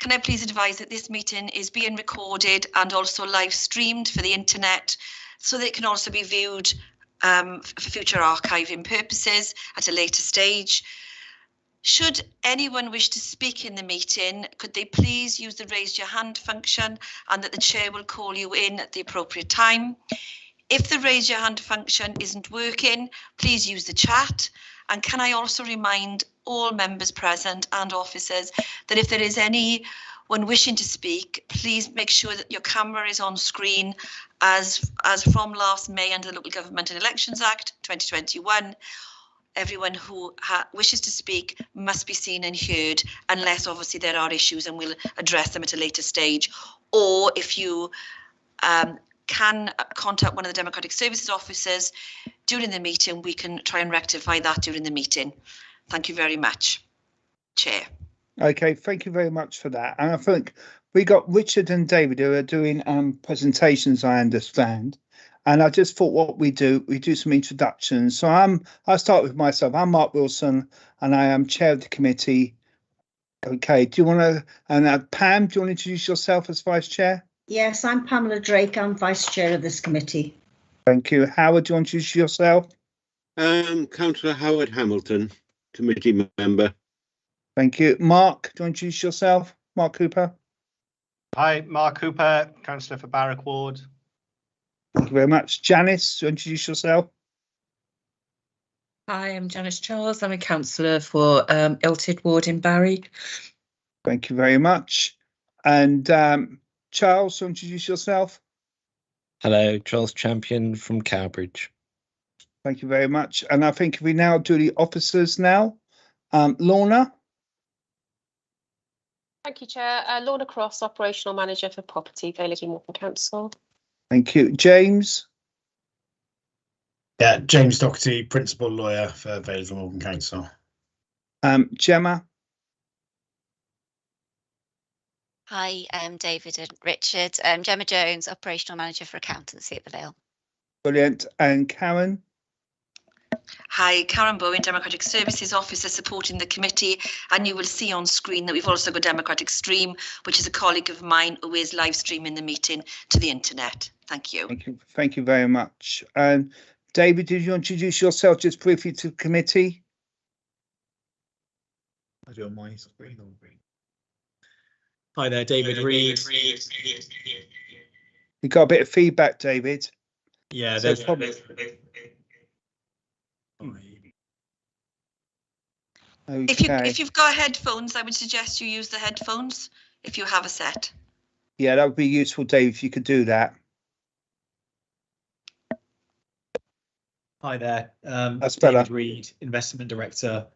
Can I please advise that this meeting is being recorded and also live streamed for the internet, so that it can also be viewed for future archiving purposes at a later stage. Should anyone wish to speak in the meeting, could they please use the raise your hand function, and that the chair will call you in at the appropriate time. If the raise your hand function isn't working, please use the chat. And can I also remind all members present and officers that if there is anyone wishing to speak, please make sure that your camera is on screen as from last May under the Local Government and Elections Act 2021. Everyone who wishes to speak must be seen and heard, unless obviously there are issues, and we'll address them at a later stage. Or if you can contact one of the Democratic Services officers during the meeting, we can try and rectify that during the meeting. Thank you very much, Chair. Okay, thank you very much for that. And I think we got Richard and David who are doing presentations, I understand. And I just thought what we do some introductions. So I'll start with myself. I'm Mark Wilson and I am chair of the committee. Okay, do you want to, and Pam, do you want to introduce yourself as vice chair? Yes, I'm Pamela Drake. I'm vice chair of this committee. Thank you. Howard, do you want to introduce yourself? Councillor Howard Hamilton, committee member. Thank you. Mark, do you want to introduce yourself? Mark Cooper. Hi, Mark Cooper, councillor for Barrack Ward. Thank you very much. Janice, do you introduce yourself? Hi, I'm Janice Charles. I'm a councillor for Ilted Ward in Barry. Thank you very much. And Charles, do you introduce yourself? Hello, Charles Champion from Cowbridge. Thank you very much. And I think if we now do the officers now. Lorna. Thank you, Chair. Lorna Cross, Operational Manager for Property, Village and Waltham Council. Thank you. James. Yeah, James Doherty, Principal Lawyer for Village and Waltham Council. Gemma. Hi, David and Richard. Gemma Jones, Operational Manager for Accountancy at the Vale. Brilliant. And Karen. Hi, Karen Bowen, Democratic Services Officer supporting the committee, and you will see on screen that we've also got Democratic Stream, which is a colleague of mine who is live streaming the meeting to the internet. Thank you. Thank you very much. David, did you introduce yourself just briefly to the committee? I do on my screen. Hi there, David Reed. You got a bit of feedback, David. Yeah, there's probably. Okay. If you've got headphones, I would suggest you use the headphones if you have a set. Yeah, that would be useful, Dave, if you could do that. Hi there, That's David better. Reed, Investment Director.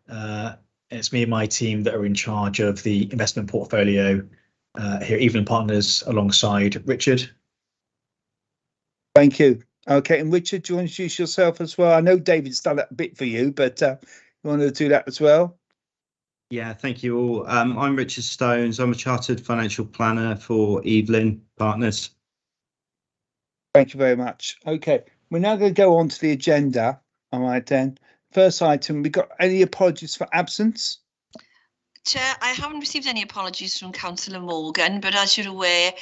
It's me and my team that are in charge of the investment portfolio here at Evelyn Partners alongside Richard. Thank you. Okay, and Richard, do you want to introduce yourself as well? I know David's done that a bit for you, but you want to do that as well? Yeah, thank you all. I'm Richard Stones. I'm a Chartered Financial Planner for Evelyn Partners. Thank you very much. Okay, we're now going to go on to the agenda. All right, then. First item, we got any apologies for absence? Chair, I haven't received any apologies from Councillor Morgan, but as you're aware,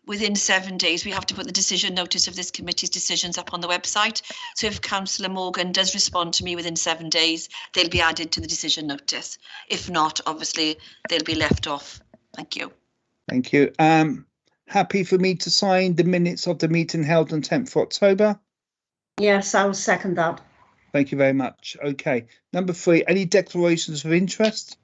within 7 days, we have to put the decision notice of this committee's decisions up on the website. So if Councillor Morgan does respond to me within 7 days, they'll be added to the decision notice. If not, obviously, they'll be left off. Thank you. Thank you. Happy for me to sign the minutes of the meeting held on 10th of October? Yes, I will second that. Thank you very much. Okay. Number 3, any declarations of interest?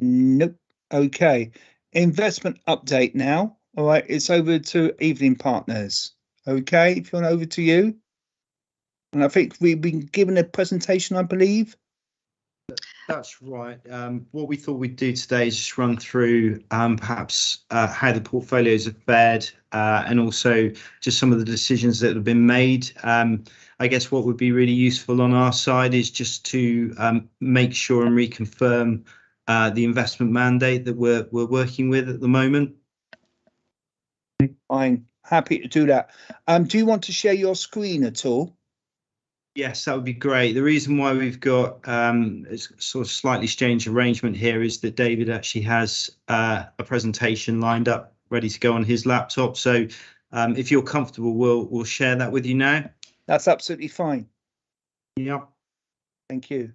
Nope. Okay. Investment update now. All right, it's over to Evening Partners. Okay, if you want over to you. And I think we've been given a presentation, I believe. That's right. What we thought we'd do today is just run through perhaps how the portfolios have fared and also just some of the decisions that have been made. I guess what would be really useful on our side is just to make sure and reconfirm the investment mandate that we're working with at the moment. I'm happy to do that. Do you want to share your screen at all? Yes, that would be great. The reason why we've got a sort of slightly strange arrangement here is that David actually has a presentation lined up, ready to go on his laptop. So if you're comfortable, we'll share that with you now. That's absolutely fine. Yeah. Thank you.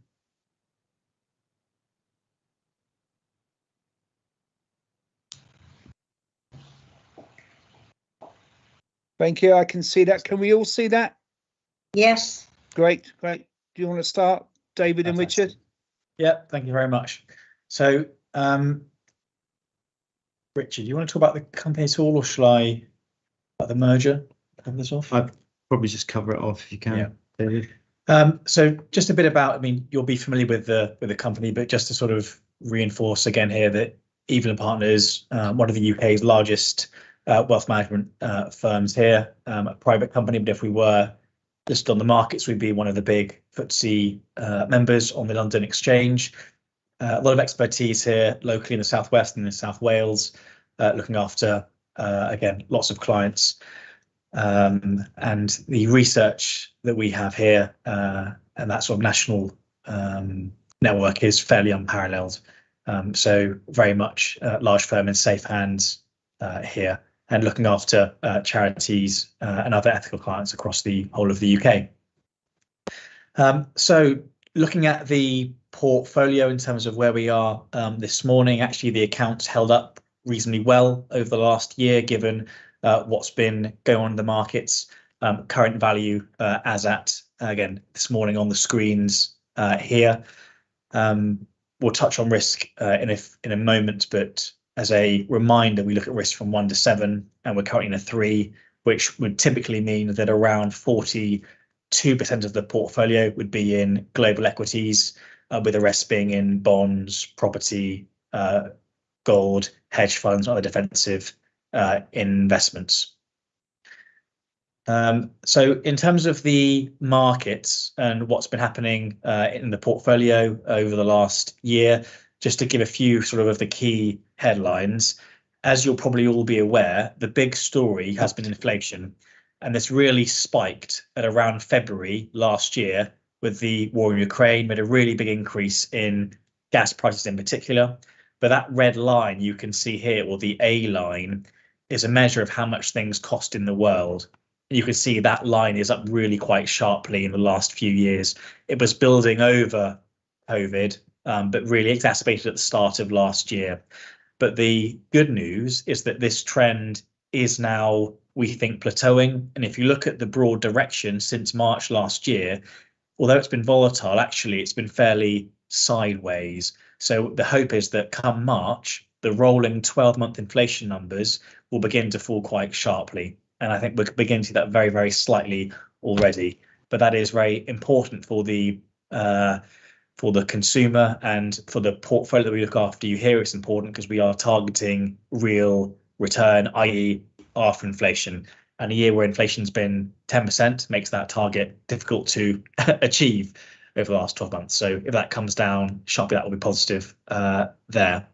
Thank you. I can see that. Can we all see that? Yes. Great, great. Do you want to start, David and Richard? Yeah, thank you very much. So, Richard, you want to talk about the company at all, or shall I about the merger? Cover this off? I'd probably just cover it off if you can, Yeah. David. So just a bit about, I mean, you'll be familiar with the company, but just to sort of reinforce again here that Evelyn Partners, one of the UK's largest wealth management firms here, a private company, but if we were listed on the markets, we'd be one of the big FTSE members on the London Exchange. A lot of expertise here locally in the Southwest and in South Wales, looking after, again, lots of clients. And the research that we have here and that sort of national network is fairly unparalleled. So very much large firm in safe hands here, and looking after charities and other ethical clients across the whole of the UK. So looking at the portfolio in terms of where we are this morning, actually the accounts held up reasonably well over the last year, given what's been going on in the markets. Current value as at, again, this morning on the screens here. We'll touch on risk in a moment, but as a reminder, we look at risk from 1 to 7, and we're currently in a 3, which would typically mean that around 42% of the portfolio would be in global equities, with the rest being in bonds, property, gold, hedge funds, other defensive investments. So in terms of the markets and what's been happening in the portfolio over the last year, just to give a few sort of the key headlines, as you'll probably all be aware, the big story has been inflation, and this really spiked at around February last year with the war in Ukraine, made a really big increase in gas prices in particular. But that red line you can see here, or the A line, is a measure of how much things cost in the world. You can see that line is up really quite sharply in the last few years. It was building over COVID, but really exacerbated at the start of last year. But the good news is that this trend is now, we think, plateauing. And if you look at the broad direction since March last year, although it's been volatile, actually it's been fairly sideways. So the hope is that come March, the rolling 12-month inflation numbers will begin to fall quite sharply. And I think we're beginning to see that very, very slightly already. But that is very important for the consumer and for the portfolio that we look after. You hear it's important because we are targeting real return, i.e. after inflation. And a year where inflation's been 10% makes that target difficult to achieve over the last 12 months. So if that comes down sharply, that will be positive there.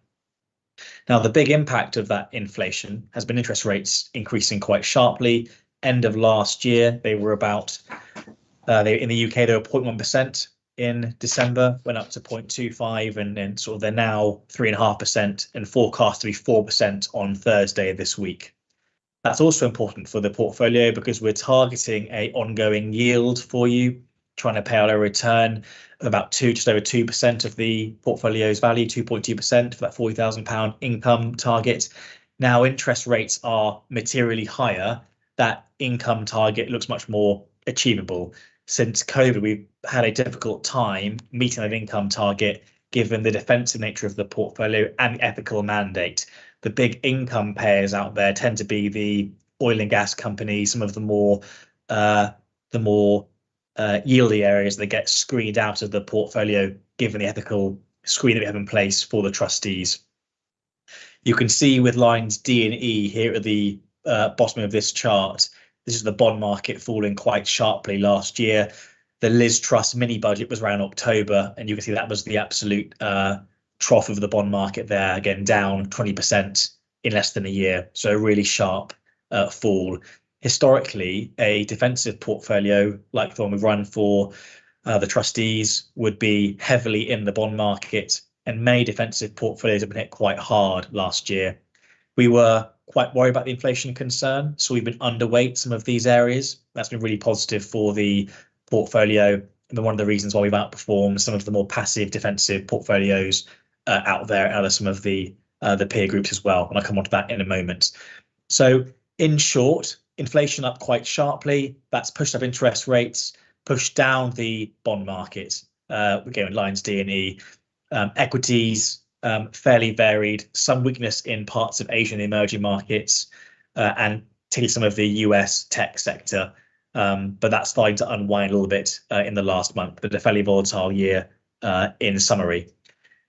Now, the big impact of that inflation has been interest rates increasing quite sharply. End of last year, they were about, in the UK, they were 0.1% in December, went up to 0.25, and then sort of they're now 3.5% and forecast to be 4% on Thursday this week. That's also important for the portfolio because we're targeting a ongoing yield for you, trying to pay out a return of about just over 2% of the portfolio's value, 2.2% for that £40,000 income target. Now interest rates are materially higher. That income target looks much more achievable. Since COVID, we've had a difficult time meeting that income target, given the defensive nature of the portfolio and the ethical mandate. The big income payers out there tend to be the oil and gas companies, some of the more yieldy areas that get screened out of the portfolio, given the ethical screen that we have in place for the trustees. You can see with lines D and E here at the bottom of this chart, this is the bond market falling quite sharply last year. The Liz Truss mini budget was around October, and you can see that was the absolute trough of the bond market there, again down 20% in less than a year. So a really sharp fall. historically, a defensive portfolio like the one we run for the trustees would be heavily in the bond market, and many defensive portfolios have been hit quite hard last year. We were quite worried about the inflation concern, so we've been underweight some of these areas. That's been really positive for the portfolio, and one of the reasons why we've outperformed some of the more passive defensive portfolios out there out of some of the peer groups as well. And I'll come on to that in a moment. So in short, inflation up quite sharply. That's pushed up interest rates, pushed down the bond market. We're going lines D and E. Equities, fairly varied, some weakness in parts of Asia and the emerging markets, and particularly some of the US tech sector. But that's starting to unwind a little bit in the last month, but a fairly volatile year in summary.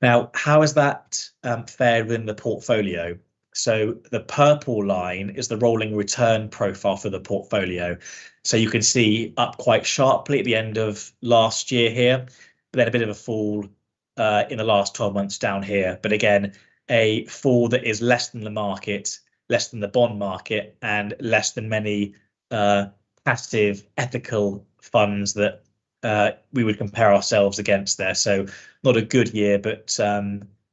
Now, how has that fared within the portfolio? So the purple line is the rolling return profile for the portfolio. So you can see up quite sharply at the end of last year here, but then a bit of a fall in the last 12 months down here. But again, a fall that is less than the market, less than the bond market, and less than many passive ethical funds that we would compare ourselves against there. So not a good year, but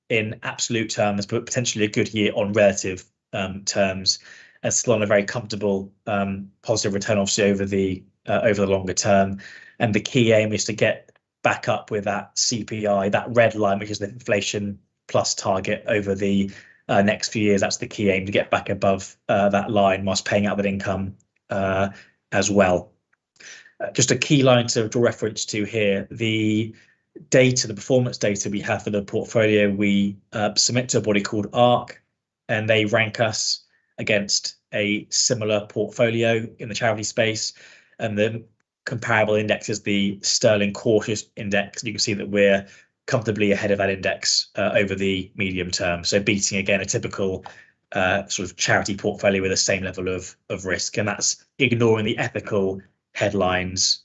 in absolute terms, but potentially a good year on relative terms, and still on a very comfortable positive return, obviously over the longer term. And the key aim is to get back up with that CPI, that red line, which is the inflation plus target over the next few years. That's the key aim, to get back above that line whilst paying out that income as well. Just a key line to draw reference to here, the data, the performance data we have for the portfolio, we submit to a body called ARC, and they rank us against a similar portfolio in the charity space. And the comparable index is the Sterling Cautious Index. You can see that we're comfortably ahead of that index over the medium term. So beating, again, a typical sort of charity portfolio with the same level of risk. And that's ignoring the ethical headlines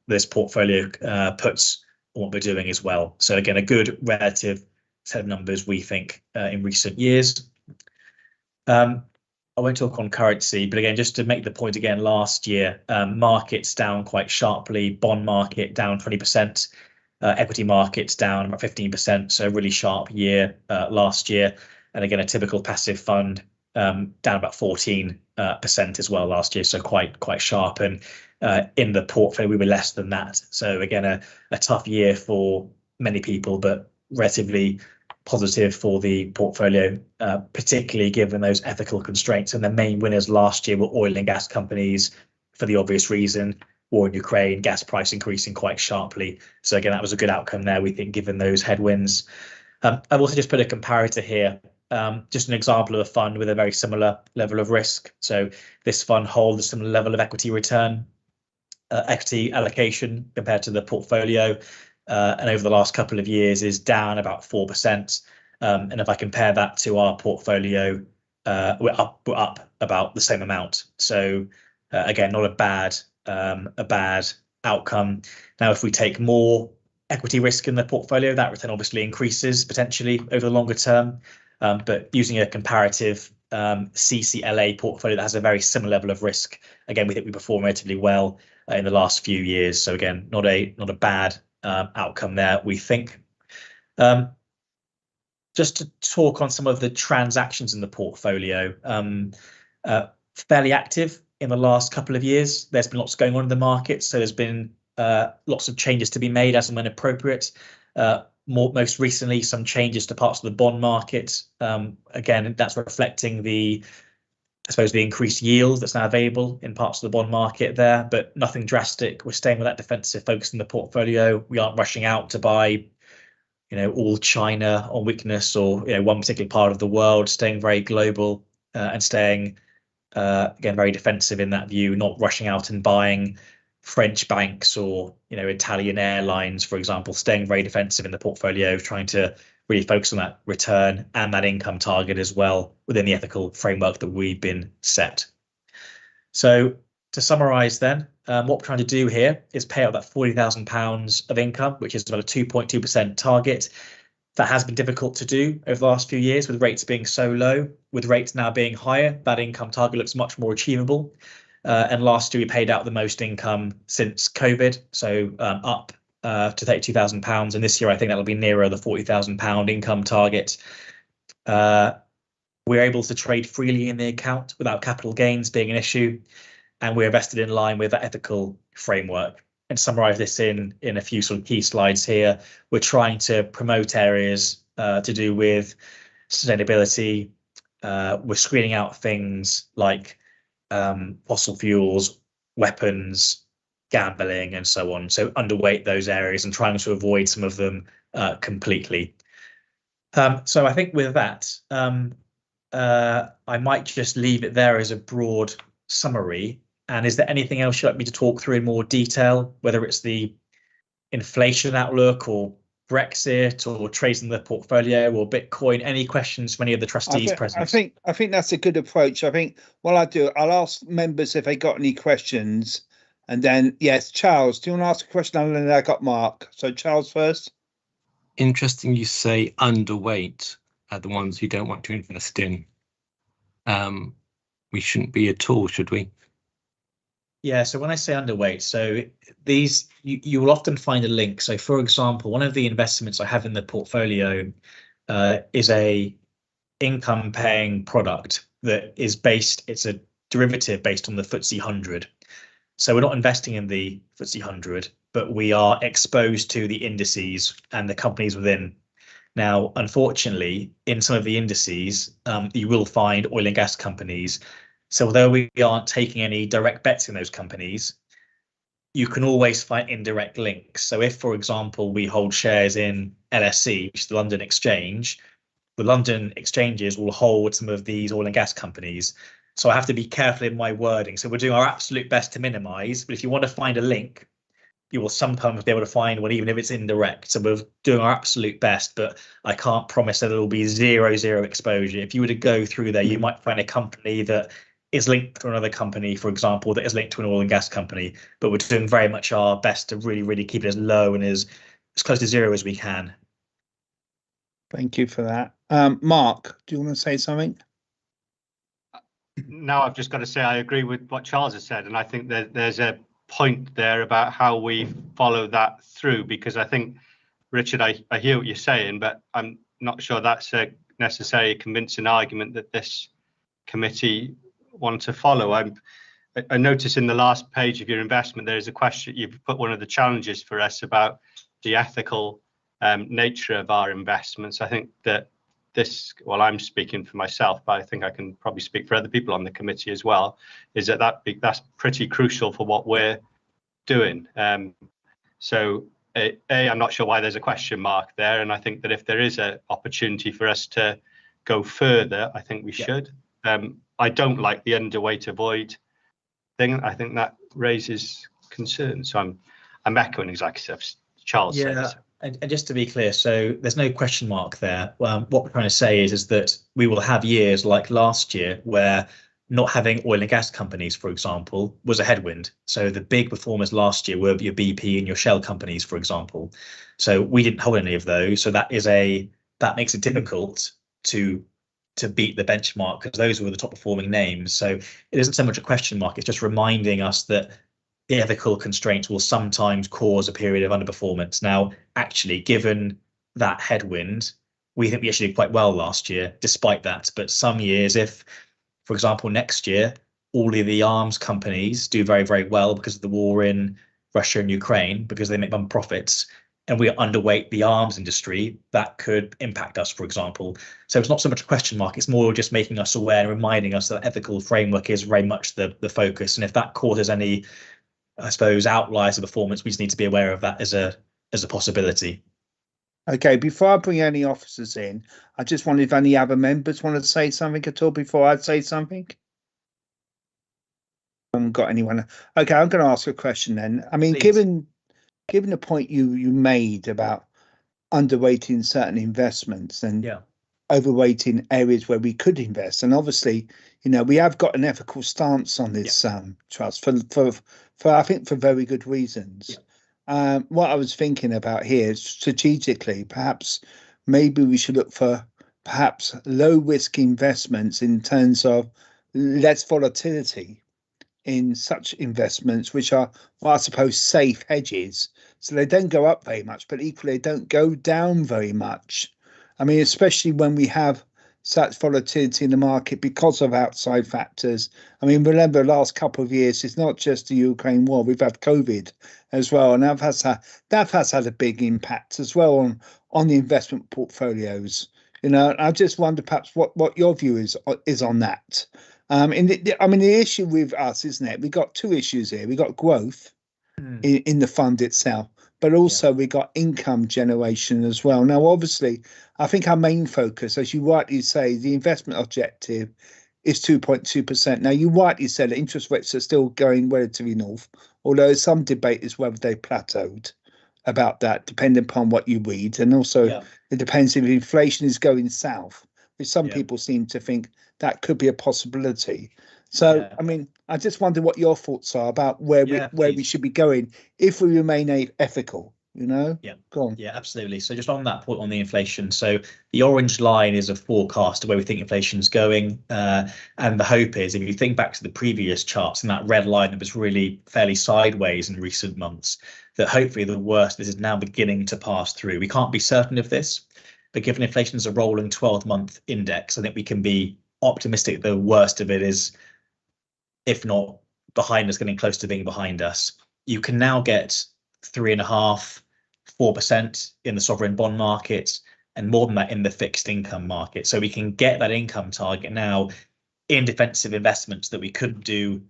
this portfolio puts on what we're doing as well. So again, a good relative set of numbers, we think, in recent years. I won't talk on currency, but again, just to make the point again, last year, markets down quite sharply, bond market down 20%, equity markets down about 15%, so a really sharp year last year. And again, a typical passive fund down about 14% as well last year, so quite sharp. And in the portfolio, we were less than that. So again, a tough year for many people, but relatively positive for the portfolio, particularly given those ethical constraints. And the main winners last year were oil and gas companies, for the obvious reason: war in Ukraine, gas price increasing quite sharply. So again, that was a good outcome there, we think, given those headwinds. I've also just put a comparator here, just an example of a fund with a very similar level of risk. So this fund holds a similar level of equity return, equity allocation compared to the portfolio, and over the last couple of years is down about 4%. And if I compare that to our portfolio, we're up about the same amount. So again, not a bad outcome. Now, if we take more equity risk in the portfolio, that return obviously increases potentially over the longer term. But using a comparative CCLA portfolio that has a very similar level of risk, again, we think we perform relatively well in the last few years. So again, not a bad outcome there, we think. Just to talk on some of the transactions in the portfolio, fairly active in the last couple of years. There's been lots going on in the market, so there's been lots of changes to be made as and when appropriate. Most recently, some changes to parts of the bond market. Again, that's reflecting the increased yield that's now available in parts of the bond market there, but nothing drastic. We're staying with that defensive focus in the portfolio. We aren't rushing out to buy, all China on weakness, or one particular part of the world. Staying very global and staying again very defensive in that view. Not rushing out and buying French banks or Italian airlines, for example. Staying very defensive in the portfolio, trying to really focus on that return and that income target as well within the ethical framework that we've been set. So to summarise then, what we're trying to do here is pay out that £40,000 of income, which is about a 2.2% target. That has been difficult to do over the last few years with rates being so low. With rates now being higher, that income target looks much more achievable. And last year we paid out the most income since COVID, so up to £32,000. And this year I think that'll be nearer the £40,000 income target. We're able to trade freely in the account without capital gains being an issue, and we're invested in line with that ethical framework. And summarize this in a few sort of key slides here. We're trying to promote areas to do with sustainability. We're screening out things like fossil fuels, weapons, gambling, and so on. So underweight those areas and trying to avoid some of them completely. So I think with that, I might just leave it there as a broad summary. And is there anything else you'd like me to talk through in more detail, whether it's the inflation outlook or Brexit or trades in the portfolio or Bitcoin? Any questions from any of the trustees present? I think that's a good approach. I think what I'll do, I'll ask members if they got any questions, and then yes, Charles, do you want to ask a question? And then I got Mark. So Charles first. Interesting you say underweight are the ones you don't want to invest in. We shouldn't be at all, should we? Yeah, so when I say underweight, so these you will often find a link. So for example, one of the investments I have in the portfolio is a income paying product that is it's a derivative based on the FTSE 100. So we're not investing in the FTSE 100, but we are exposed to the indices and the companies within. Now, unfortunately, in some of the indices, you will find oil and gas companies. So although we aren't taking any direct bets in those companies, you can always find indirect links. So if, for example, we hold shares in LSE, which is the London Exchange, the London exchanges will hold some of these oil and gas companies. So I have to be careful in my wording. So we're doing our absolute best to minimize, but if you want to find a link, you will sometimes be able to find one, even if it's indirect. So we're doing our absolute best, but I can't promise that it'll be zero exposure. If you were to go through there, you might find a company that is linked to another company, for example, that is linked to an oil and gas company, but we're doing very much our best to really keep it as low and as close to zero as we can. Thank you for that. Mark, do you want to say something? No, I've just got to say I agree with what Charles has said, and I think that there's a point there about how we follow that through, because I think, Richard, I hear what you're saying, but I'm not sure that's a necessarily convincing argument that this committee want to follow. I noticed in the last page of your investment there is a question. You've put one of the challenges for us about the ethical nature of our investments. I think that this, well, I'm speaking for myself, but I think I can probably speak for other people on the committee as well, is that's pretty crucial for what we're doing. So I'm not sure why there's a question mark there, and I think that if there is an opportunity for us to go further, I think we should. I don't like the underweight avoid thing. I think that raises concerns. So I'm echoing exactly what Charles says. And just to be clear, so there's no question mark there. What we're trying to say is that we will have years like last year where not having oil and gas companies, for example, was a headwind. So the big performers last year were your BP and your Shell companies, for example. So we didn't hold any of those. So that makes it difficult to beat the benchmark, because those were the top performing names. So it isn't so much a question mark, it's just reminding us that the ethical constraints will sometimes cause a period of underperformance. Now, actually, given that headwind, we think we actually did quite well last year, despite that. But some years, if, for example, next year, all of the arms companies do very well because of the war in Russia and Ukraine, because they make bum profits, and we are underweight the arms industry, that could impact us, for example. So it's not so much a question mark, it's more just making us aware and reminding us that ethical framework is very much the focus. And if that causes any, I suppose, outliers of performance, we just need to be aware of that as a possibility. Okay, before I bring any officers in, I just wondered if any other members want to say something at all before I say something. I haven't got anyone. Okay, I'm going to ask a question then. I mean, Please. Given the point you made about underweighting certain investments and overweighting areas where we could invest, and obviously, we have got an ethical stance on this trust for I think for very good reasons. What I was thinking about here is strategically, perhaps maybe we should look for perhaps low risk investments in terms of less volatility. in such investments, which are, well, I suppose, safe hedges. So they don't go up very much, but equally they don't go down very much. I mean, especially when we have such volatility in the market because of outside factors. I mean, remember the last couple of years, it's not just the Ukraine war, we've had COVID as well. And that has had a big impact as well on the investment portfolios. You know, and I just wonder perhaps what your view is on that. I mean, the issue with us, isn't it? We've got two issues here. We've got growth in the fund itself, but also we got income generation as well. Now, obviously, I think our main focus, as you rightly say, the investment objective is 2.2%. Now, you rightly said that interest rates are still going relatively north, although some debate is whether they plateaued about that, depending upon what you read. And also, it depends if inflation is going south, which some people seem to think that could be a possibility. So, I mean, I just wonder what your thoughts are about where we should be going if we remain ethical, you know? Yeah. Go on. Yeah, absolutely. So just on that point on the inflation, so the orange line is a forecast of where we think inflation is going. And the hope is, if you think back to the previous charts and that red line that was really fairly sideways in recent months, that hopefully the worst of this is now beginning to pass through. We can't be certain of this, but given inflation is a rolling 12-month index, I think we can be optimistic the worst of it is, if not behind us, getting close to being behind us. You can now get 3.5%, 4% in the sovereign bond market, and more than that in the fixed income market. So we can get that income target now in defensive investments that we couldn't do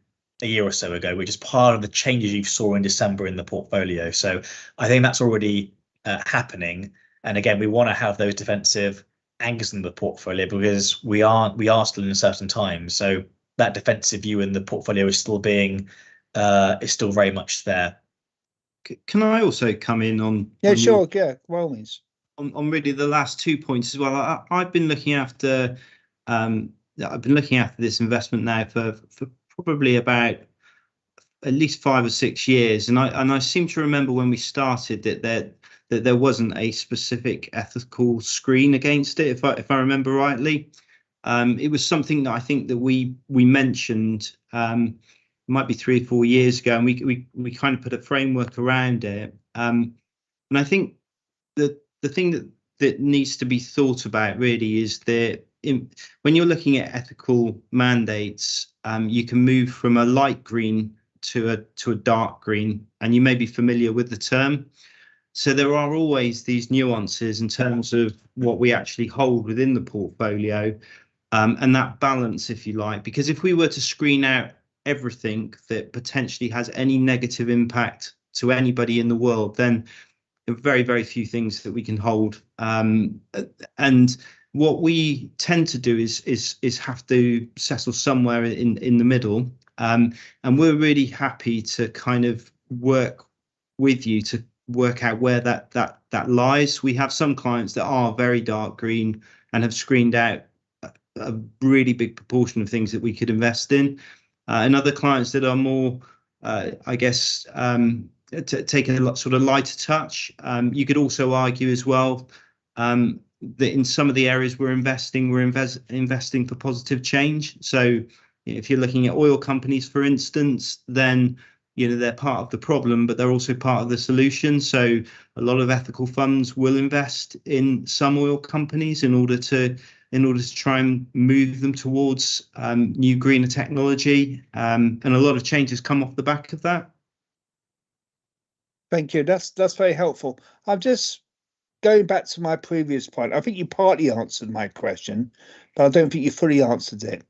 a year or so ago, which is part of the changes you saw in December in the portfolio. So I think that's already happening. And again, we want to have those defensive anchors in the portfolio because we are still in certain times. So that defensive view in the portfolio is still very much there. Can I also come in on? Yeah, sure. Yeah, by all means. On really the last 2 points as well. I've been looking after this investment now for probably about at least 5 or 6 years, and I seem to remember when we started that there wasn't a specific ethical screen against it, if I remember rightly. It was something that I think that we mentioned might be 3 or 4 years ago, and we kind of put a framework around it. And I think that the thing that needs to be thought about really is that when you're looking at ethical mandates, you can move from a light green to a dark green, and you may be familiar with the term. So there are always these nuances in terms of what we actually hold within the portfolio, and that balance, if you like, because if we were to screen out everything that potentially has any negative impact to anybody in the world, then there are very, very few things that we can hold. And what we tend to do is have to settle somewhere in the middle. And we're really happy to kind of work with you to work out where that lies. We have some clients that are very dark green and have screened out a really big proportion of things that we could invest in, and other clients that are more, I guess, take a sort of lighter touch. You could also argue as well that in some of the areas we're investing for positive change. So if you're looking at oil companies, for instance, then they're part of the problem, but they're also part of the solution. So a lot of ethical funds will invest in some oil companies in order to try and move them towards new greener technology, and a lot of changes come off the back of that. Thank you. That's very helpful. I'm just going back to my previous point. I think you partly answered my question, but I don't think you fully answered it.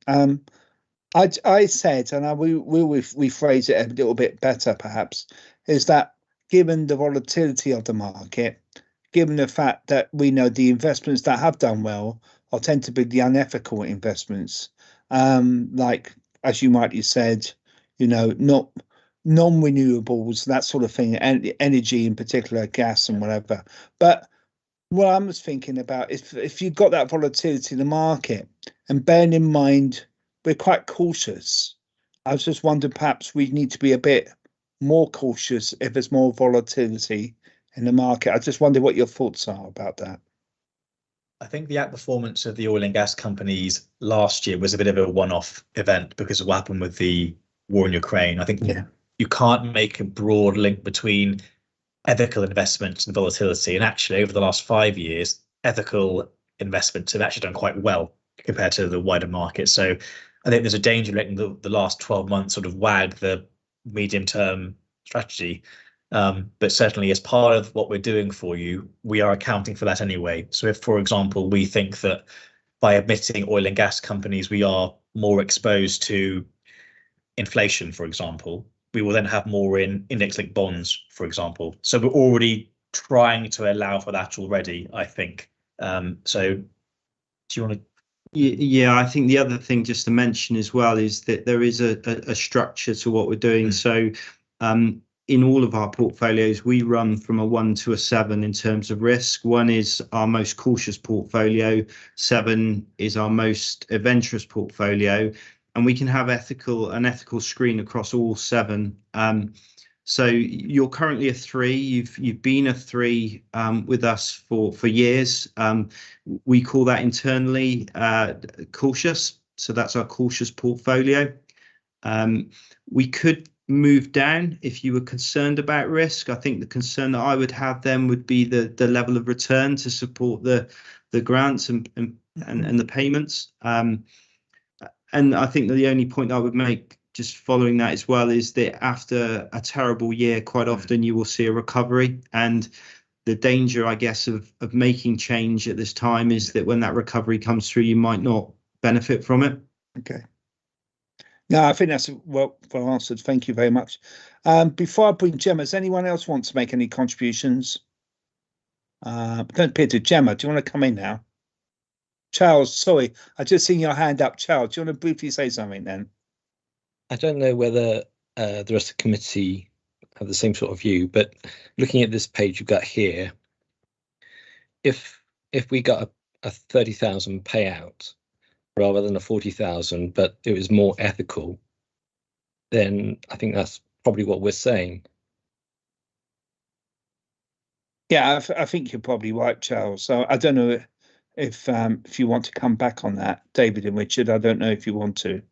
I said, and I will rephrase it a little bit better, perhaps, is that given the volatility of the market, given the fact that we know the investments that have done well or tend to be the unethical investments, like, as you rightly said, not non-renewables, that sort of thing, and energy in particular, gas and whatever. But what I was thinking about is if you've got that volatility in the market, and bearing in mind we're quite cautious, I was just wondering perhaps we need to be a bit more cautious if there's more volatility in the market. I just wonder what your thoughts are about that. I think the outperformance of the oil and gas companies last year was a bit of a one-off event because of what happened with the war in Ukraine. I think you can't make a broad link between ethical investments and volatility. And actually, over the last 5 years, ethical investments have actually done quite well compared to the wider market. So I think there's a danger letting the last 12 months sort of wag the medium-term strategy. But certainly as part of what we're doing for you, we are accounting for that anyway. So if, for example, we think that by admitting oil and gas companies, we are more exposed to inflation, for example, we will then have more in index-linked bonds, for example. So we're already trying to allow for that already, I think. So do you want to? Yeah, I think the other thing just to mention as well is that there is a structure to what we're doing. So in all of our portfolios, we run from a 1 to a 7 in terms of risk. 1 is our most cautious portfolio, 7 is our most adventurous portfolio, and we can have an ethical screen across all 7. So you're currently a 3. You've been a 3 with us for years. We call that internally cautious. So that's our cautious portfolio. We could move down if you were concerned about risk. I think the concern that I would have then would be the level of return to support the grants and the payments. And I think that the only point I would make just following that as well is that after a terrible year, quite often you will see a recovery. And the danger, I guess, of making change at this time is that when that recovery comes through, you might not benefit from it. Okay. No, I think that's well answered. Thank you very much. Before I bring Gemma, does anyone else want to make any contributions? Don't appear to. Gemma, do you want to come in now? Charles, sorry, I just seen your hand up. Charles, do you want to briefly say something then? I don't know whether the rest of the committee have the same sort of view, but looking at this page you've got here, if we got a 30,000 payout rather than a 40,000, but it was more ethical, then I think that's probably what we're saying. Yeah, I think you're probably right, Charles. So I don't know if you want to come back on that, David and Richard. I don't know if you want to.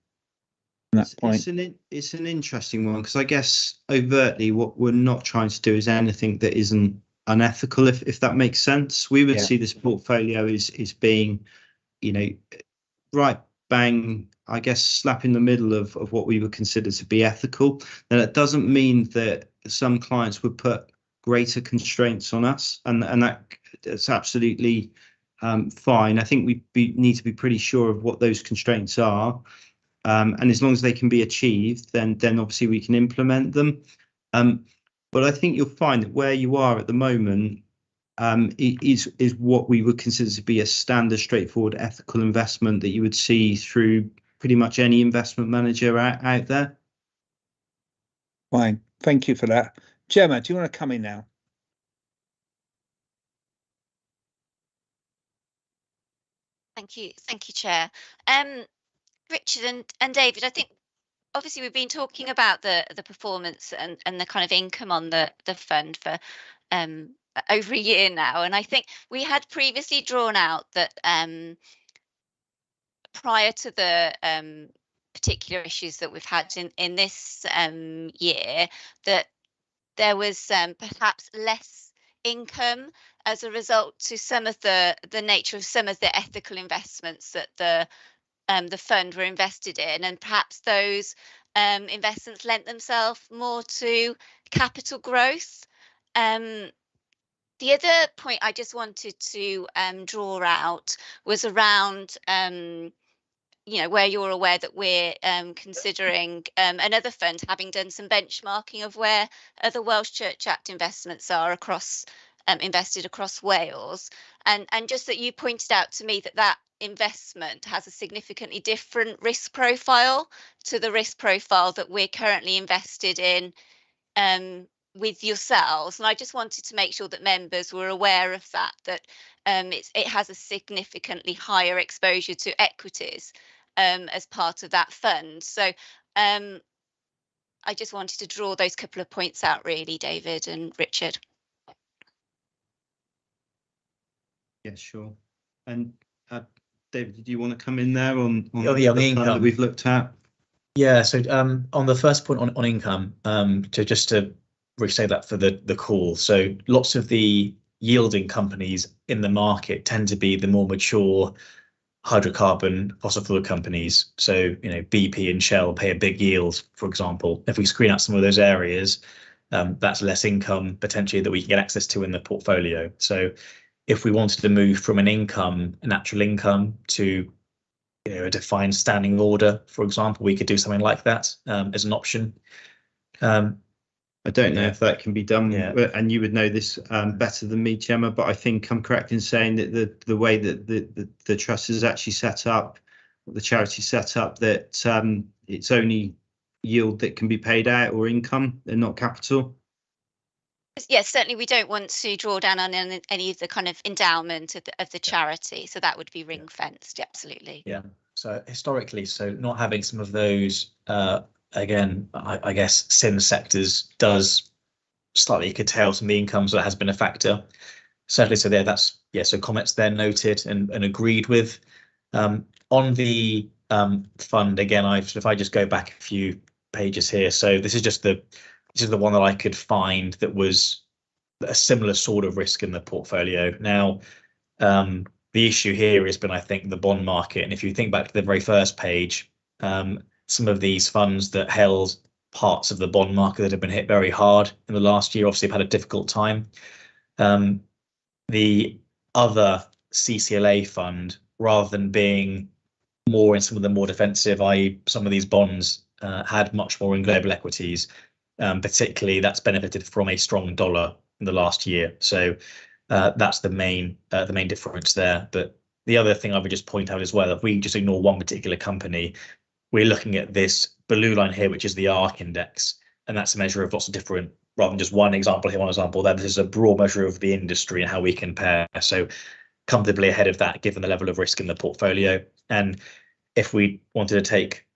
That point. It's an interesting one because I guess overtly what we're not trying to do is anything that isn't unethical, if that makes sense. We would see this portfolio is being, right bang, I guess, slap in the middle of what we would consider to be ethical. Now, that doesn't mean that some clients would put greater constraints on us, and that's absolutely fine. I think we need to be pretty sure of what those constraints are. And as long as they can be achieved, then obviously we can implement them. But I think you'll find that where you are at the moment is what we would consider to be a standard, straightforward, ethical investment that you would see through pretty much any investment manager out there. Fine, thank you for that. Gemma, do you want to come in now? Thank you, Chair. Richard and David, I think obviously we've been talking about the performance and the kind of income on the fund for over a year now, and I think we had previously drawn out that prior to the particular issues that we've had in this year, that there was perhaps less income as a result to some of the nature of some of the ethical investments that the fund were invested in, and perhaps those investments lent themselves more to capital growth. The other point I just wanted to draw out was around where you're aware that we're considering another fund having done some benchmarking of where other Welsh Church Act investments are across invested across Wales, and just that you pointed out to me that investment has a significantly different risk profile to the risk profile that we're currently invested in with yourselves, and I just wanted to make sure that members were aware of that it has a significantly higher exposure to equities as part of that fund. So I just wanted to draw those couple of points out, really, David and Richard. Yeah, sure. And David, did you want to come in there on the fund that we've looked at? Yeah, so on the first point on income, to restate that for the call. So lots of the yielding companies in the market tend to be the more mature hydrocarbon fossil fuel companies. So, BP and Shell pay a big yield, for example. If we screen out some of those areas, that's less income potentially that we can get access to in the portfolio. So if we wanted to move from a natural income to a defined standing order, for example, we could do something like that as an option. I don't know if that can be done, Yeah. and you would know this better than me, Gemma, but I think I'm correct in saying that the way that the trust is actually set up, the charity set up, that it's only yield that can be paid out or income and not capital. Yes, certainly we don't want to draw down on any of the kind of endowment of the charity, so that would be ring fenced. Absolutely. Yeah. So historically, not having some of those, again, I guess SIM sectors does slightly curtail some of the income, so that has been a factor. Certainly, so there, so comments there noted and agreed with. On the fund, again, if I just go back a few pages here, so this is the one that I could find that was a similar sort of risk in the portfolio. Now, the issue here has been, I think, the bond market. And if you think back to the very first page, some of these funds that held parts of the bond market that have been hit very hard in the last year obviously have had a difficult time. The other CCLA fund, rather than being more in some of the more defensive, i.e. some of these bonds had much more in global equities, particularly that's benefited from a strong dollar in the last year. So that's the main difference there. But the other thing I would just point out as well, if we just ignore one particular company, we're looking at this blue line here, which is the ARC index, and that's a measure of lots of different, rather than just one example here, one example there. This is a broad measure of the industry and how we compare. So comfortably ahead of that, given the level of risk in the portfolio. And if we wanted to take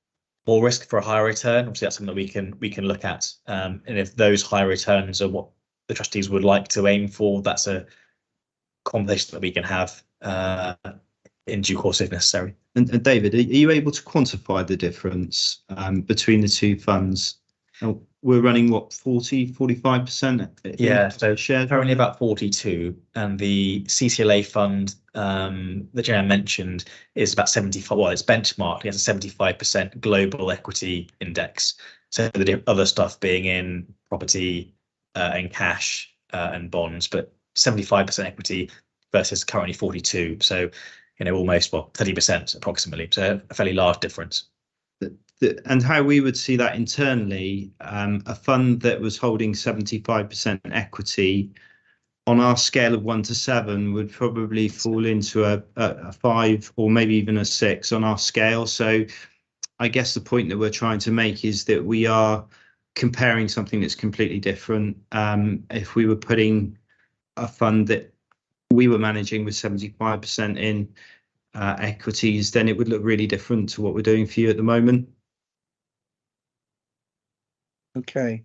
more risk for a higher return, obviously that's something that we can look at. And if those higher returns are what the trustees would like to aim for, that's a conversation that we can have in due course if necessary. And David, are you able to quantify the difference between the two funds? We're running what, 45%? Yeah, so currently about 42, and the CCLA fund that Jan mentioned is about 75. Well, it's benchmarked against a 75% global equity index. So the other stuff being in property and cash and bonds, but 75% equity versus currently 42. So almost 30% approximately. So a fairly large difference. And how we would see that internally, a fund that was holding 75% equity on our scale of 1 to 7 would probably fall into a 5 or maybe even a 6 on our scale. So I guess the point that we're trying to make is that we are comparing something that's completely different. If we were putting a fund that we were managing with 75% in equities, then it would look really different to what we're doing for you at the moment. Okay.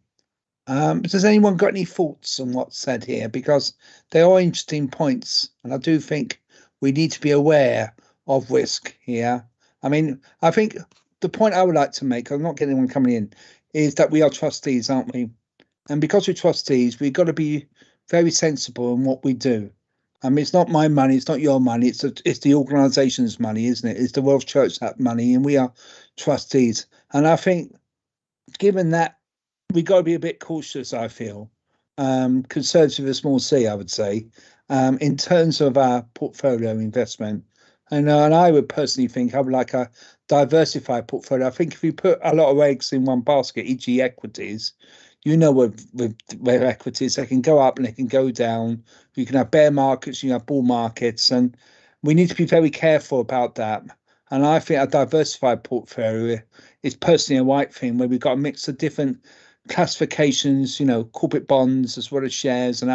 Has anyone got any thoughts on what's said here? Because they are interesting points, and I do think we need to be aware of risk here. I mean, I think the point I would like to make, I'm not getting anyone coming in, is that we are trustees, aren't we? And because we're trustees, we've got to be very sensible in what we do. I mean, it's not my money, it's not your money, it's the organisation's money, isn't it? It's the Welsh Church that money, and we are trustees. And I think, given that, we've got to be a bit cautious, I feel, conservative with a small c, I would say, in terms of our portfolio investment. And I would personally think I would like a diversified portfolio. I think if you put a lot of eggs in one basket, e.g. equities, with equities, they can go up and they can go down. You can have bear markets, you can have bull markets, and we need to be very careful about that. And I think a diversified portfolio is personally a right thing, where we've got a mix of different classifications, corporate bonds as well as shares and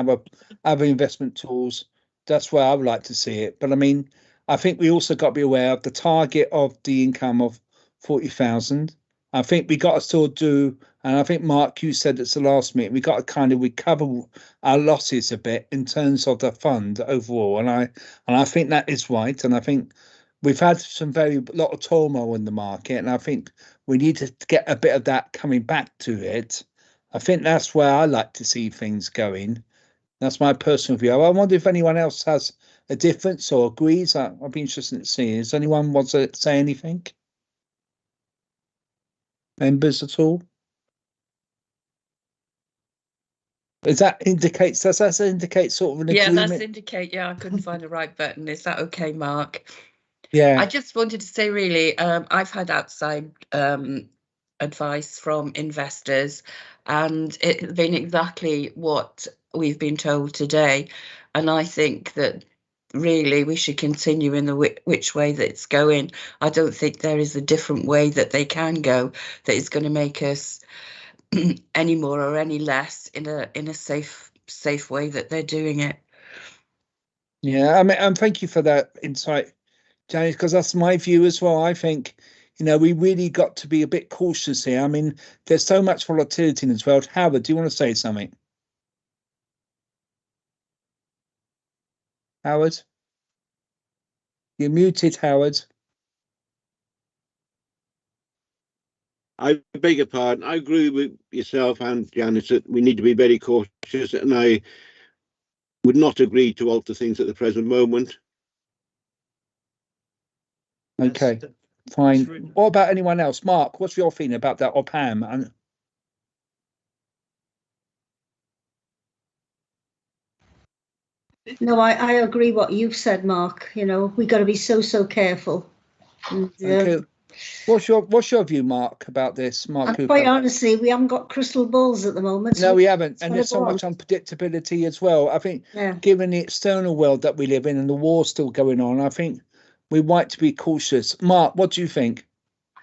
other investment tools. That's where I would like to see it. But I mean, I think we also got to be aware of the target of the income of 40,000. I think we got to still do, and I think Mark, you said it's the last meeting, we got to kind of recover our losses a bit in terms of the fund overall, and I think that is right. And I think we've had some lot of turmoil in the market, and I think we need to get a bit of that coming back to it. I think that's where I like to see things going. That's my personal view. I wonder if anyone else has a difference or agrees. I'd be interested to see. Does anyone want to say anything? Members at all? Does that indicate sort of an agreement? That's indicate. Yeah, I couldn't find the right button. Is that okay, Mark? Yeah. I just wanted to say, really, I've had outside advice from investors, and it's been exactly what we've been told today. And I think that really we should continue in the which way that it's going. I don't think there is a different way that they can go that is going to make us any more or any less in a safe way that they're doing it. Yeah, I mean, and thank you for that insight, Janice, because that's my view as well. I think, we really got to be a bit cautious here. I mean, there's so much volatility in this world. Howard, do you want to say something? Howard? You're muted, Howard. I beg your pardon. I agree with yourself and Janice that we need to be very cautious, and I would not agree to alter things at the present moment. Okay, fine. What about anyone else? Mark, what's your feeling about that, or Pam? No, I agree what you've said, Mark. We got to be so careful. And, okay. What's your view, Mark, about this, Mark? And quite honestly, we haven't got crystal balls at the moment. No, we haven't, and there's so much unpredictability as well. I think, given the external world that we live in and the war still going on, I think we want to be cautious. Mark, what do you think?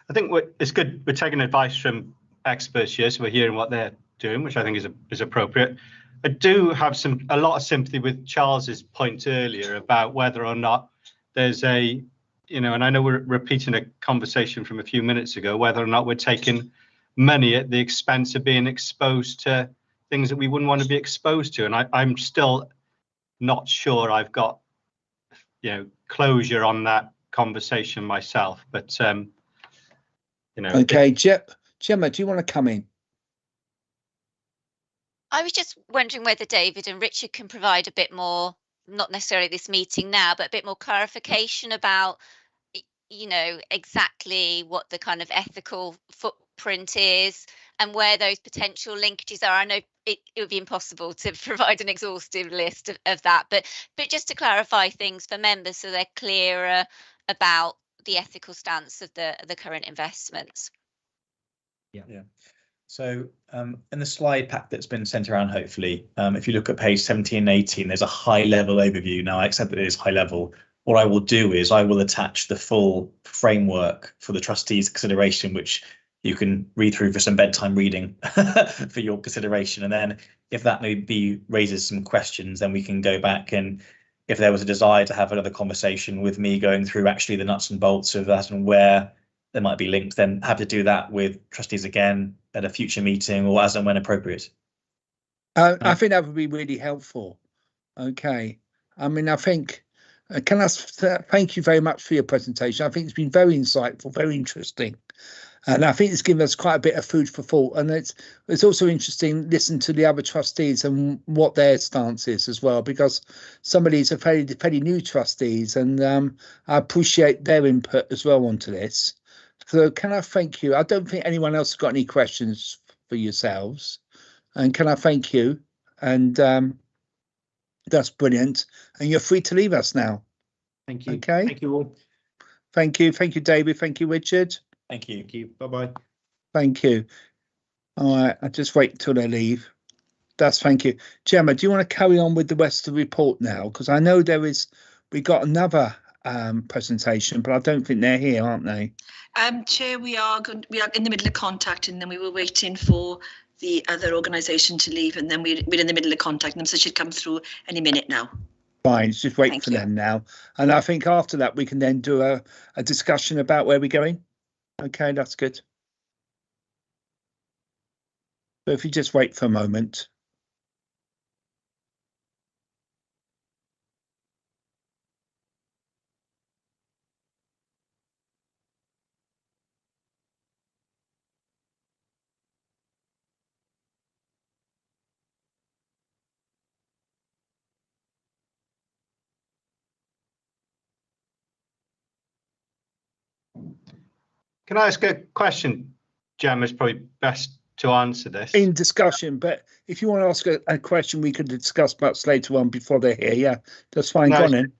I think it's good. We're taking advice from experts here, so we're hearing what they're doing, which I think is appropriate. I do have a lot of sympathy with Charles's point earlier about whether or not there's and I know we're repeating a conversation from a few minutes ago, whether or not we're taking money at the expense of being exposed to things that we wouldn't want to be exposed to. And I'm still not sure I've got, closure on that conversation myself. But, Okay, Gemma, do you want to come in? I was just wondering whether David and Richard can provide a bit more, not necessarily this meeting now, but a bit more clarification about, exactly what the kind of ethical footprint is and where those potential linkages are. I know it would be impossible to provide an exhaustive list of that, but just to clarify things for members so they're clearer about the ethical stance of the current investments. Yeah. So in the slide pack that's been sent around, hopefully, if you look at page 17 and 18, there's a high level overview. Now, I accept that it is high level. What I will do is I will attach the full framework for the trustees' consideration, which you can read through for some bedtime reading for your consideration. And then if that maybe raises some questions, then we can go back, and if there was a desire to have another conversation with me going through actually the nuts and bolts of that and where there might be links, then have to do that with trustees again at a future meeting or as and when appropriate. I think that would be really helpful. Okay. I mean, I think, can I thank you very much for your presentation. I think it's been very insightful, very interesting. And I think it's given us quite a bit of food for thought. And it's also interesting to listen to the other trustees and what their stance is as well, because some of these are fairly new trustees, and I appreciate their input as well onto this. So can I thank you? I don't think anyone else has got any questions for yourselves. And can I thank you? And that's brilliant. And you're free to leave us now. Thank you. Okay. Thank you all. Thank you. Thank you, David. Thank you, Richard. Thank you. Thank you. Bye-bye. Thank you. All right. I'll just wait until they leave. Thank you. Gemma, do you want to carry on with the rest of the report now? Because I know we got another presentation, but I don't think they're here, aren't they? Chair, we are in the middle of contacting them. We were waiting for the other organisation to leave, and then we're in the middle of contacting them, so it should come through any minute now. Fine, just wait for them now. And I think after that we can then do a discussion about where we're going. Okay, that's good. So if you just wait for a moment. Can I ask a question? Gemma's probably best to answer this. In discussion, but if you want to ask a question, we could discuss perhaps later on before they're here. Yeah, that's fine. No, Go on then.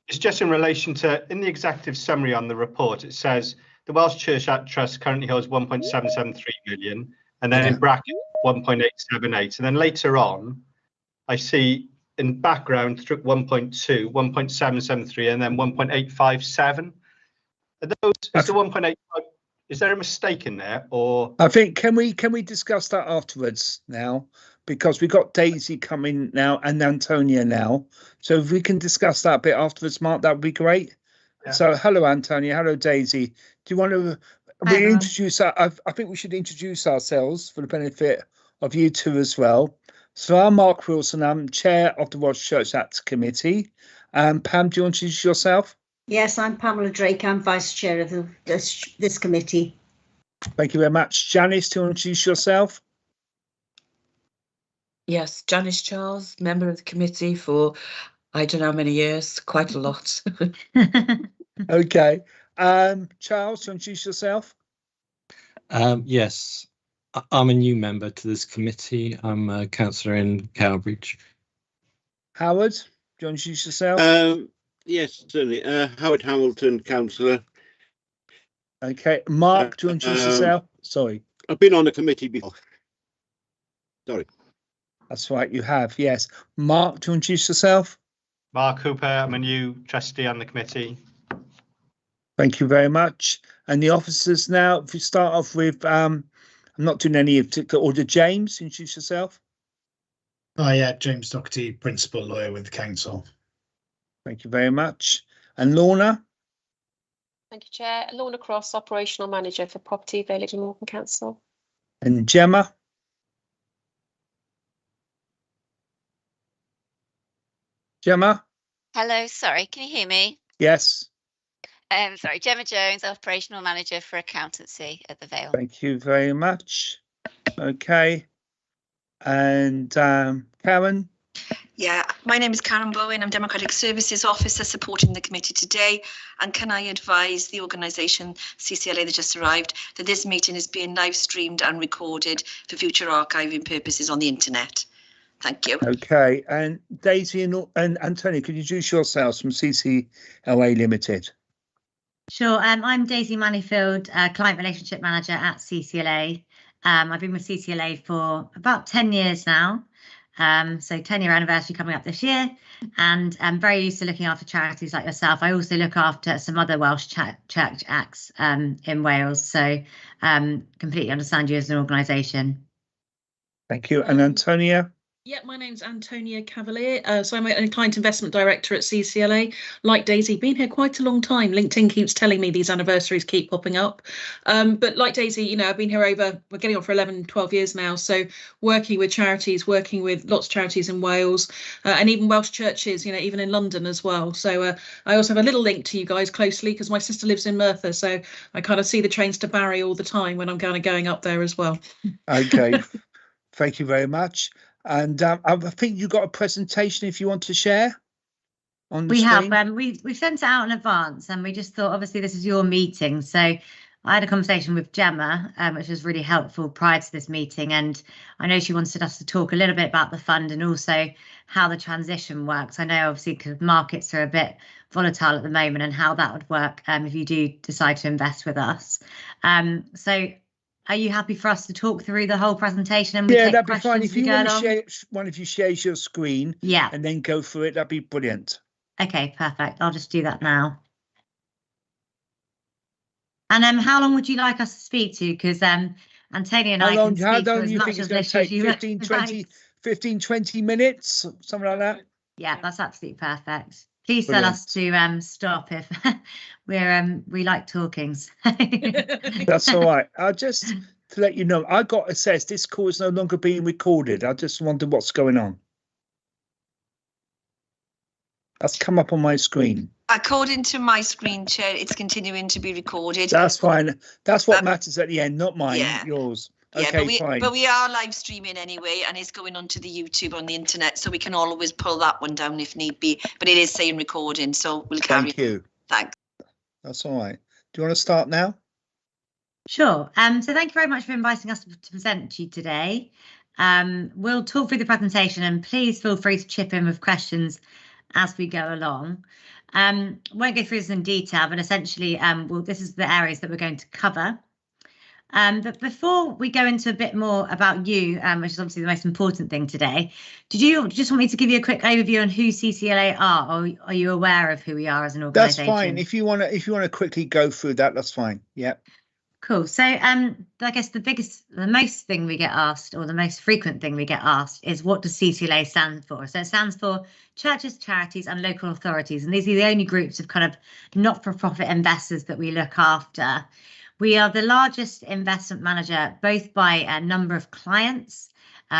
It's just in relation to, in the executive summary on the report, it says the Welsh Church Act Trust currently holds 1.773 million, and then in bracket 1.878. And then later on, I see in background 1.2, 1.773, and then 1.857. Are those, is the 1.85, is there a mistake in there, or? I think, can we discuss that afterwards now? Because we've got Daisy coming now and Antonia now. So if we can discuss that a bit afterwards, Mark, that would be great. Yeah. So hello, Antonia. Hello, Daisy. Do you want to reintroduce that? I think we should introduce ourselves for the benefit of you two as well. So I'm Mark Wilson. I'm chair of the Welsh Church Act Committee. Pam, do you want to introduce yourself? Yes, I'm Pamela Drake. I'm vice chair of this committee. Thank you very much. Janice, do you want to introduce yourself? Yes, Janice Charles, member of the committee for I don't know how many years, quite a lot. Okay. Charles, do you introduce yourself? Yes, I'm a new member to this committee. I'm a councillor in Cowbridge. Howard, do you want to introduce yourself? Yes, certainly. Howard Hamilton, councillor. Okay. Mark, do you want to introduce yourself? Sorry. I've been on the committee before. Sorry. That's right, you have, yes. Mark, do you want to introduce yourself? Mark Hooper, I'm a new trustee on the committee. Thank you very much. And the officers now, if we start off with, I'm not doing any particular order. James, introduce yourself. Oh yeah, James Doherty, principal lawyer with the council. Thank you very much. And Lorna? Thank you, Chair. Lorna Cross, operational manager for Property, Village and Waltham Council. And Gemma? Gemma? Hello, sorry, can you hear me? Yes. Sorry, Gemma Jones, operational manager for accountancy at the Vale. Thank you very much. Okay. And Karen? Yeah, my name is Karen Bowen. I'm Democratic Services Officer supporting the committee today. And can I advise the organisation CCLA that just arrived that this meeting is being live streamed and recorded for future archiving purposes on the internet. Thank you. Okay, and Daisy and Antonia, could you introduce yourselves from CCLA Limited? Sure, I'm Daisy Manifield, Client Relationship Manager at CCLA. I've been with CCLA for about 10 years now, so 10-year anniversary coming up this year, and I'm very used to looking after charities like yourself. I also look after some other Welsh church acts in Wales, so completely understand you as an organisation. Thank you. And Antonia? Yeah, my name's Antonia Cavalier. So I'm a client investment director at CCLA. Like Daisy, been here quite a long time. LinkedIn keeps telling me these anniversaries keep popping up. But like Daisy, you know, I've been here we're getting on for 11, 12 years now. So working with charities, working with lots of charities in Wales and even Welsh churches, you know, even in London as well. So I also have a little link to you guys closely because my sister lives in Merthyr. So I kind of see the trains to Barry all the time when I'm kind of going up there as well. Okay, thank you very much. And I think you got a presentation if you want to share on the screen. Have. We've sent it out in advance and we just thought, obviously, this is your meeting. So I had a conversation with Gemma, which was really helpful prior to this meeting. And I know she wanted us to talk a little bit about the fund and also how the transition works. I know, obviously, because markets are a bit volatile at the moment and how that would work if you do decide to invest with us. So are you happy for us to talk through the whole presentation? And yeah, that'd be fine. If you want to share, one of you shares your screen, yeah, and then go through it, that'd be brilliant. Okay, perfect. I'll just do that now. And how long would you like us to speak to? Because Antonia and I can speak for as much as this as you 15, 20 minutes, something like that. Yeah, that's absolutely perfect. Please tell us to stop if we like talking. That's all right. Just to let you know, I got assessed. This call is no longer being recorded. I just wondered what's going on. That's come up on my screen. According to my screen, Chair, it's continuing to be recorded. That's fine. That's what matters at the end, not mine, yours. Yeah, okay, fine. But we are live streaming anyway, and it's going onto the YouTube on the internet, so we can always pull that one down if need be. But it is saying recording, so we'll carry. Thank you. Thanks. That's all right. Do you want to start now? Sure. So thank you very much for inviting us to present to you today. We'll talk through the presentation, and please feel free to chip in with questions as we go along. Won't go through this in detail, but essentially, this is the areas that we're going to cover. But before we go into a bit more about you, which is obviously the most important thing today, did you just want me to give you a quick overview on who CCLA are, or are you aware of who we are as an organisation? That's fine. If you want to quickly go through that, that's fine. Yeah. Cool. So I guess the most thing we get asked, or the most frequent thing we get asked, is what does CCLA stand for? So it stands for churches, charities and local authorities. And these are the only groups of kind of not-for-profit investors that we look after. We are the largest investment manager, both by a number of clients.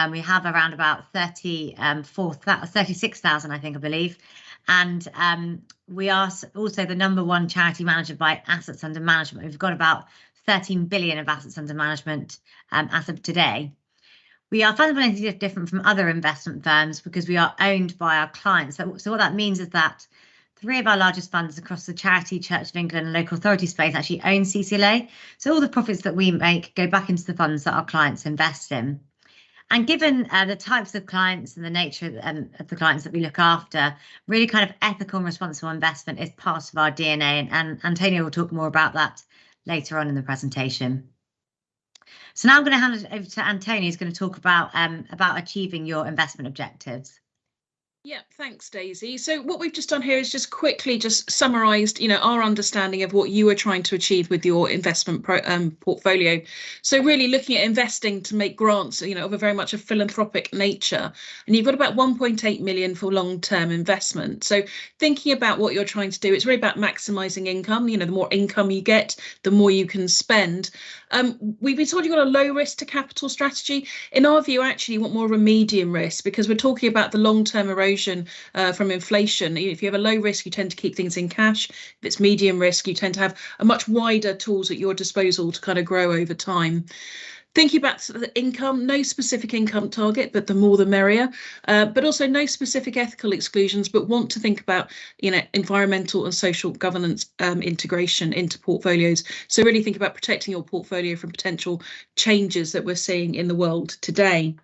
We have around about 36,000, I believe. And we are also the #1 charity manager by assets under management. We've got about 13 billion of assets under management as of today. We are fundamentally different from other investment firms because we are owned by our clients. So what that means is that 3 of our largest funds across the charity, Church of England and local authority space actually own CCLA. So all the profits that we make go back into the funds that our clients invest in. And given the types of clients and the nature of the clients that we look after, really kind of ethical and responsible investment is part of our DNA. And Antonio will talk more about that later on in the presentation. So now I'm going to hand it over to Antonio, who's going to talk about achieving your investment objectives. Yeah, thanks, Daisy. So what we've just done here is just quickly summarised, our understanding of what you are trying to achieve with your investment portfolio. So really looking at investing to make grants, of a very much a philanthropic nature. And you've got about 1.8 million for long-term investment. So thinking about what you're trying to do, it's really about maximising income. The more income you get, the more you can spend. We've been told you've got a low risk to capital strategy. In our view, actually, you want more of a medium risk, because we're talking about the long-term erosion from inflation. If you have a low risk, you tend to keep things in cash. If it's medium risk, you tend to have a much wider tools at your disposal to kind of grow over time. Thinking about the income, no specific income target, but the more the merrier, but also no specific ethical exclusions, but want to think about, environmental and social governance integration into portfolios. So really think about protecting your portfolio from potential changes that we're seeing in the world today.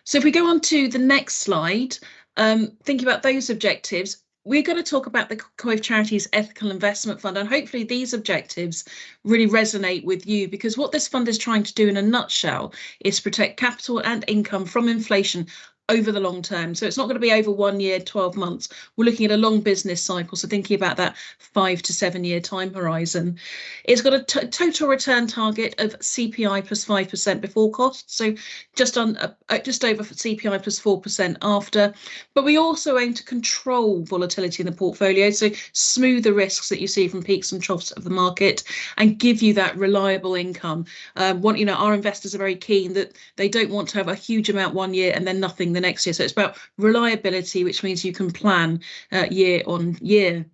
So if we go on to the next slide, thinking about those objectives, we're going to talk about the Coif Charities Ethical Investment Fund, and hopefully these objectives really resonate with you, because what this fund is trying to do in a nutshell is protect capital and income from inflation over the long term. So it's not going to be over 1 year, 12 months. We're looking at a long business cycle. So thinking about that 5 to 7 year time horizon. It's got a total return target of CPI plus 5% before costs. So just over CPI plus 4% after. But we also aim to control volatility in the portfolio. So smooth the risks that you see from peaks and troughs of the market and give you that reliable income. Our investors are very keen that they don't want to have a huge amount 1 year and then nothing the next year. So it's about reliability, which means you can plan year on year.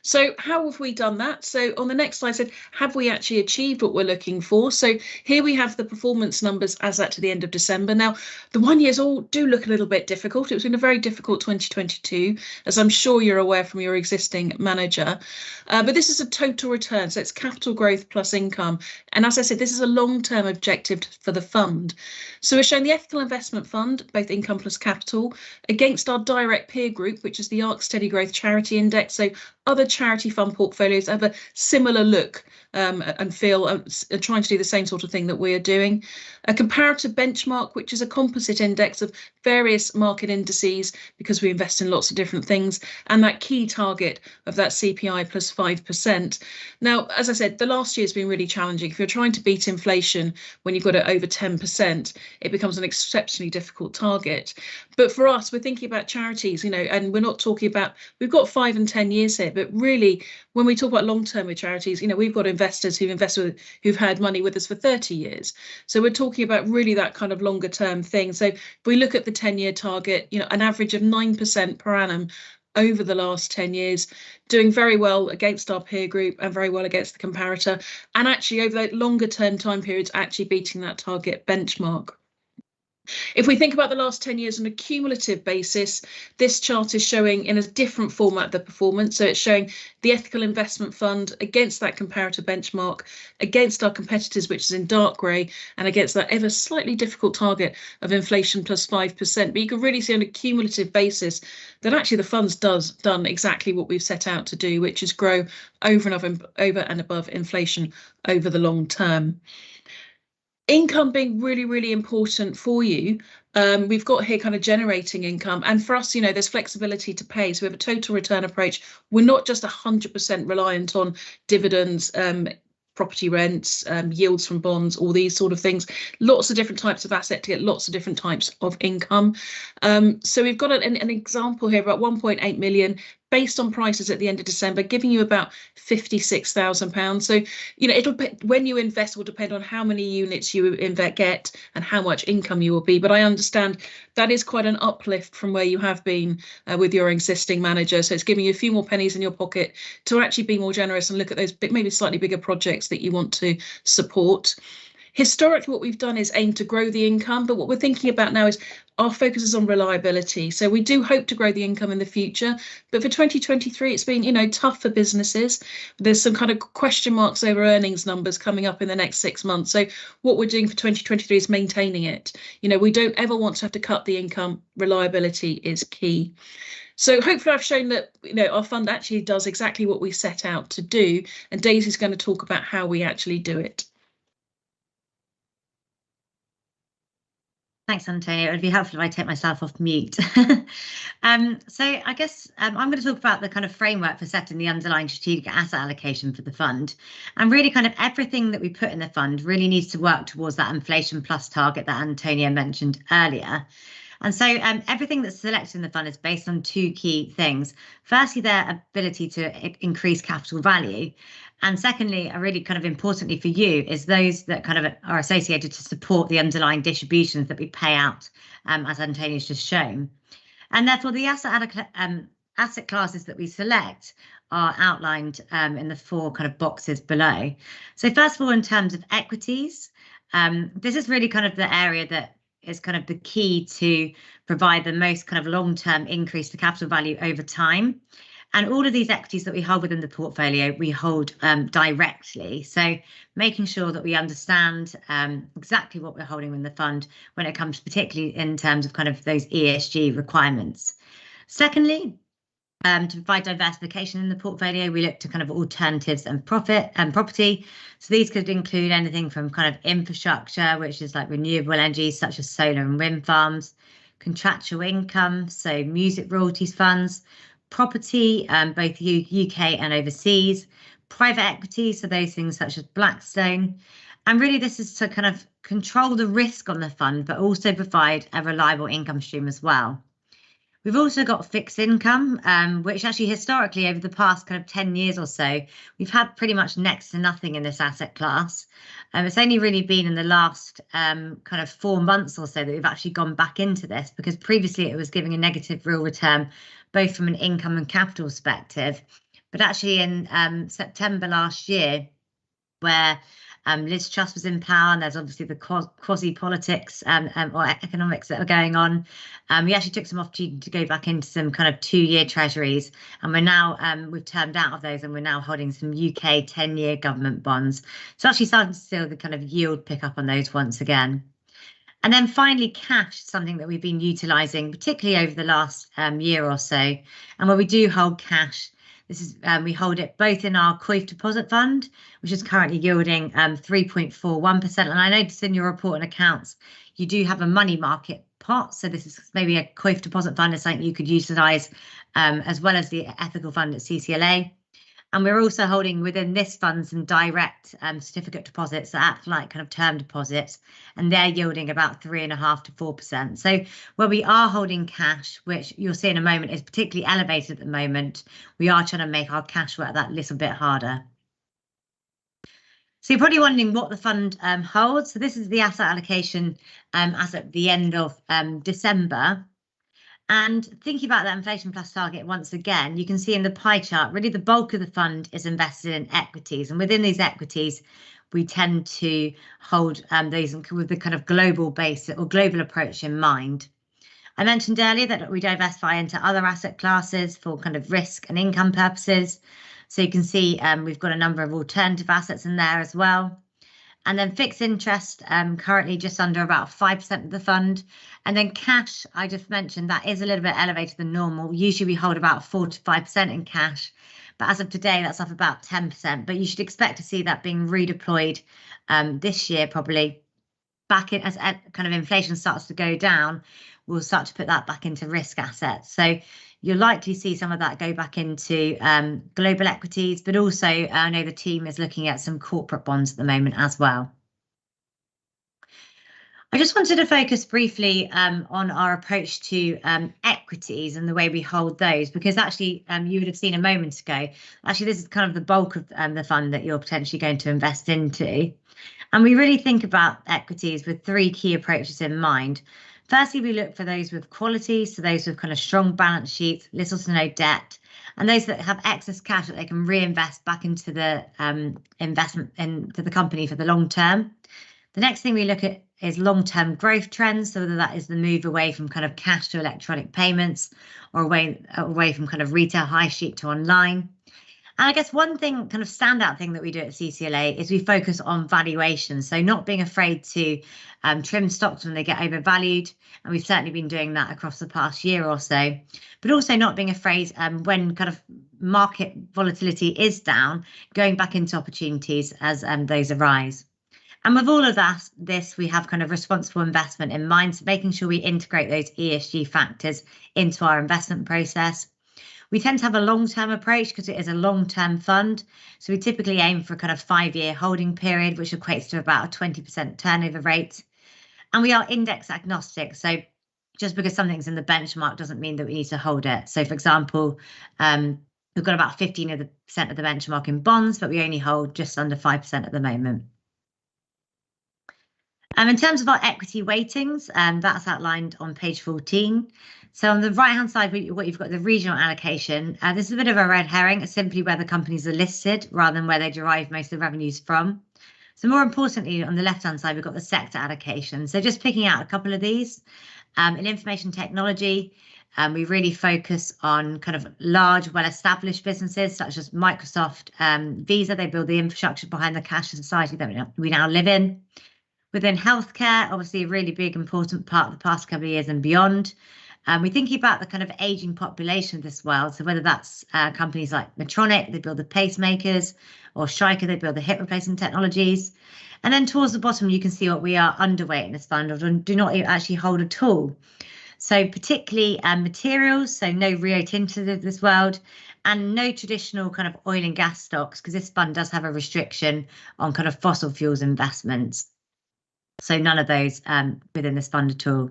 So how have we done that? So on the next slide, I said, have we actually achieved what we're looking for? So here we have the performance numbers as at to the end of December. Now, the 1 years all do look a little bit difficult. It was been a very difficult 2022, as I'm sure you're aware from your existing manager. But this is a total return. So it's capital growth plus income. And as I said, this is a long-term objective for the fund. So we're showing the Ethical Investment Fund, both income plus capital, against our direct peer group, which is the ARC Steady Growth Charity Index. So other charity fund portfolios have a similar look and feel, trying to do the same sort of thing that we are doing. A comparative benchmark, which is a composite index of various market indices, because we invest in lots of different things, and that key target of that CPI plus 5%. Now, as I said, the last year has been really challenging. If you're trying to beat inflation when you've got it over 10%, it becomes an exceptionally difficult target. But for us, we're thinking about charities, and we're not talking about, we've got 5 and 10 years here, but really, when we talk about long-term with charities, we've got investors who've had money with us for 30 years. So we're talking about really that kind of longer term thing. So if we look at the 10-year target, an average of 9% per annum over the last 10 years, doing very well against our peer group and very well against the comparator, and actually over that longer term time periods, actually beating that target benchmark. If we think about the last 10 years on a cumulative basis, this chart is showing in a different format the performance. So it's showing the ethical investment fund against that comparator benchmark, against our competitors, which is in dark grey, and against that ever slightly difficult target of inflation plus 5%. But you can really see on a cumulative basis that actually the fund's done exactly what we've set out to do, which is grow over and above inflation over the long term. Income being really, really important for you. We've got here kind of generating income, and for us, you know, there's flexibility to pay. So we have a total return approach. We're not just 100% reliant on dividends, property rents, yields from bonds, all these sort of things. Lots of different types of asset to get lots of different types of income. So we've got an example here about 1.8 million based on prices at the end of December, giving you about £56,000. So, you know, when you invest will depend on how many units you get and how much income you will be. But I understand that is quite an uplift from where you have been with your existing manager. So it's giving you a few more pennies in your pocket to actually be more generous and look at those maybe slightly bigger projects that you want to support. Historically, what we've done is aim to grow the income, but what we're thinking about now is our focus is on reliability. So we do hope to grow the income in the future, but for 2023, it's been, you know, tough for businesses. There's some kind of question marks over earnings numbers coming up in the next 6 months. So what we're doing for 2023 is maintaining it. You know, we don't ever want to have to cut the income. Reliability is key. So hopefully I've shown that, you know, our fund actually does exactly what we set out to do, and Daisy's going to talk about how we actually do it. Thanks, Antonio. It would be helpful if I take myself off mute. So I guess I'm going to talk about the kind of framework for setting the underlying strategic asset allocation for the fund. And really kind of everything that we put in the fund really needs to work towards that inflation plus target that Antonio mentioned earlier. And so everything that's selected in the fund is based on two key things. Firstly, their ability to increase capital value. And secondly, really kind of importantly for you, is those that kind of are associated to support the underlying distributions that we pay out, as Antonio's just shown. And therefore, the asset classes that we select are outlined in the four kind of boxes below. So first of all, in terms of equities, this is really kind of the area that is kind of the key to provide the most kind of long-term increase to capital value over time. And all of these equities that we hold within the portfolio, we hold directly. So making sure that we understand exactly what we're holding in the fund when it comes particularly in terms of kind of those ESG requirements. Secondly, to provide diversification in the portfolio, we look to kind of alternatives and property. So these could include anything from kind of infrastructure, which is like renewable energy, such as solar and wind farms, contractual income, so music royalties funds, property, both UK and overseas, private equity, so those things such as Blackstone. And really this is to kind of control the risk on the fund, but also provide a reliable income stream as well. We've also got fixed income, which actually historically over the past kind of 10 years or so, we've had pretty much next to nothing in this asset class. It's only really been in the last kind of 4 months or so that we've actually gone back into this, because previously it was giving a negative real return, both from an income and capital perspective. But actually in September last year, where Liz Truss was in power, and there's obviously the quasi-politics or economics that are going on. We actually took some opportunity to go back into some kind of 2-year treasuries, and we're now we've turned out of those, and we're now holding some UK 10-year government bonds. So actually starting to see the kind of yield pick up on those once again. And then finally, cash, something that we've been utilising, particularly over the last year or so. And where we do hold cash, this is we hold it both in our COIF deposit fund, which is currently yielding 3.41%. And I noticed in your report and accounts, you do have a money market pot. So this is maybe a COIF deposit fund is something you could utilise as well as the ethical fund at CCLA. And we're also holding within this fund some direct certificate deposits that act like kind of term deposits, and they're yielding about 3.5% to 4%. So where we are holding cash, which you'll see in a moment is particularly elevated at the moment, we are trying to make our cash work that little bit harder. So you're probably wondering what the fund holds. So this is the asset allocation as at the end of December. And thinking about that inflation plus target once again, you can see in the pie chart, really the bulk of the fund is invested in equities. And within these equities, we tend to hold those with the kind of global base or global approach in mind. I mentioned earlier that we diversify into other asset classes for kind of risk and income purposes. So you can see we've got a number of alternative assets in there as well. And then fixed interest, currently just under about 5% of the fund. And then cash, I just mentioned, that is a little bit elevated than normal. Usually we hold about 4 to 5% in cash. But as of today, that's up about 10%. But you should expect to see that being redeployed this year, probably back in as kind of inflation starts to go down. We'll start to put that back into risk assets. So you'll likely see some of that go back into global equities, but also I know the team is looking at some corporate bonds at the moment as well. I just wanted to focus briefly on our approach to equities and the way we hold those, because actually you would have seen a moment ago, actually this is kind of the bulk of the fund that you're potentially going to invest into. And we really think about equities with 3 key approaches in mind. Firstly, we look for those with quality, so those with kind of strong balance sheets, little to no debt, and those that have excess cash that they can reinvest back into the investment into the company for the long term. The next thing we look at is long-term growth trends, so whether that is the move away from kind of cash to electronic payments or away from kind of retail high street to online. And I guess one thing, kind of standout thing that we do at CCLA is we focus on valuation. So not being afraid to trim stocks when they get overvalued. And we've certainly been doing that across the past year or so, but also not being afraid when kind of market volatility is down, going back into opportunities as those arise. And with all of this, we have kind of responsible investment in mind, so making sure we integrate those ESG factors into our investment process. We tend to have a long-term approach because it is a long-term fund. So we typically aim for a kind of 5-year holding period, which equates to about a 20% turnover rate. And we are index agnostic. So just because something's in the benchmark doesn't mean that we need to hold it. So for example, we've got about 15% of the benchmark in bonds, but we only hold just under 5% at the moment. In terms of our equity weightings, that's outlined on page 14. So on the right-hand side, what you've got the regional allocation. This is a bit of a red herring. It's simply where the companies are listed rather than where they derive most of the revenues from. So more importantly, on the left-hand side, we've got the sector allocation. So just picking out a couple of these. In information technology, we really focus on kind of large, well-established businesses such as Microsoft, Visa. They build the infrastructure behind the cashless society that we now live in. Within healthcare, obviously a really big, important part of the past couple of years and beyond. We're thinking about the kind of aging population of this world. So whether that's companies like Medtronic, they build the pacemakers, or Stryker, they build the hip replacement technologies. And then towards the bottom, you can see what we are underweight in this fund or do not actually hold at all. So particularly materials, so no Rio Tinto of this world, and no traditional kind of oil and gas stocks, because this fund does have a restriction on kind of fossil fuels investments. So none of those within this fund at all.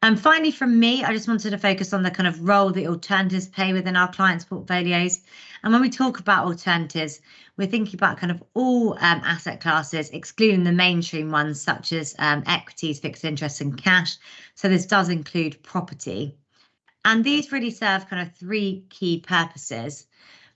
And finally, from me, I just wanted to focus on the kind of role that alternatives play within our clients' portfolios. And when we talk about alternatives, we're thinking about kind of all asset classes, excluding the mainstream ones such as equities, fixed interest and cash. So this does include property. And these really serve kind of 3 key purposes.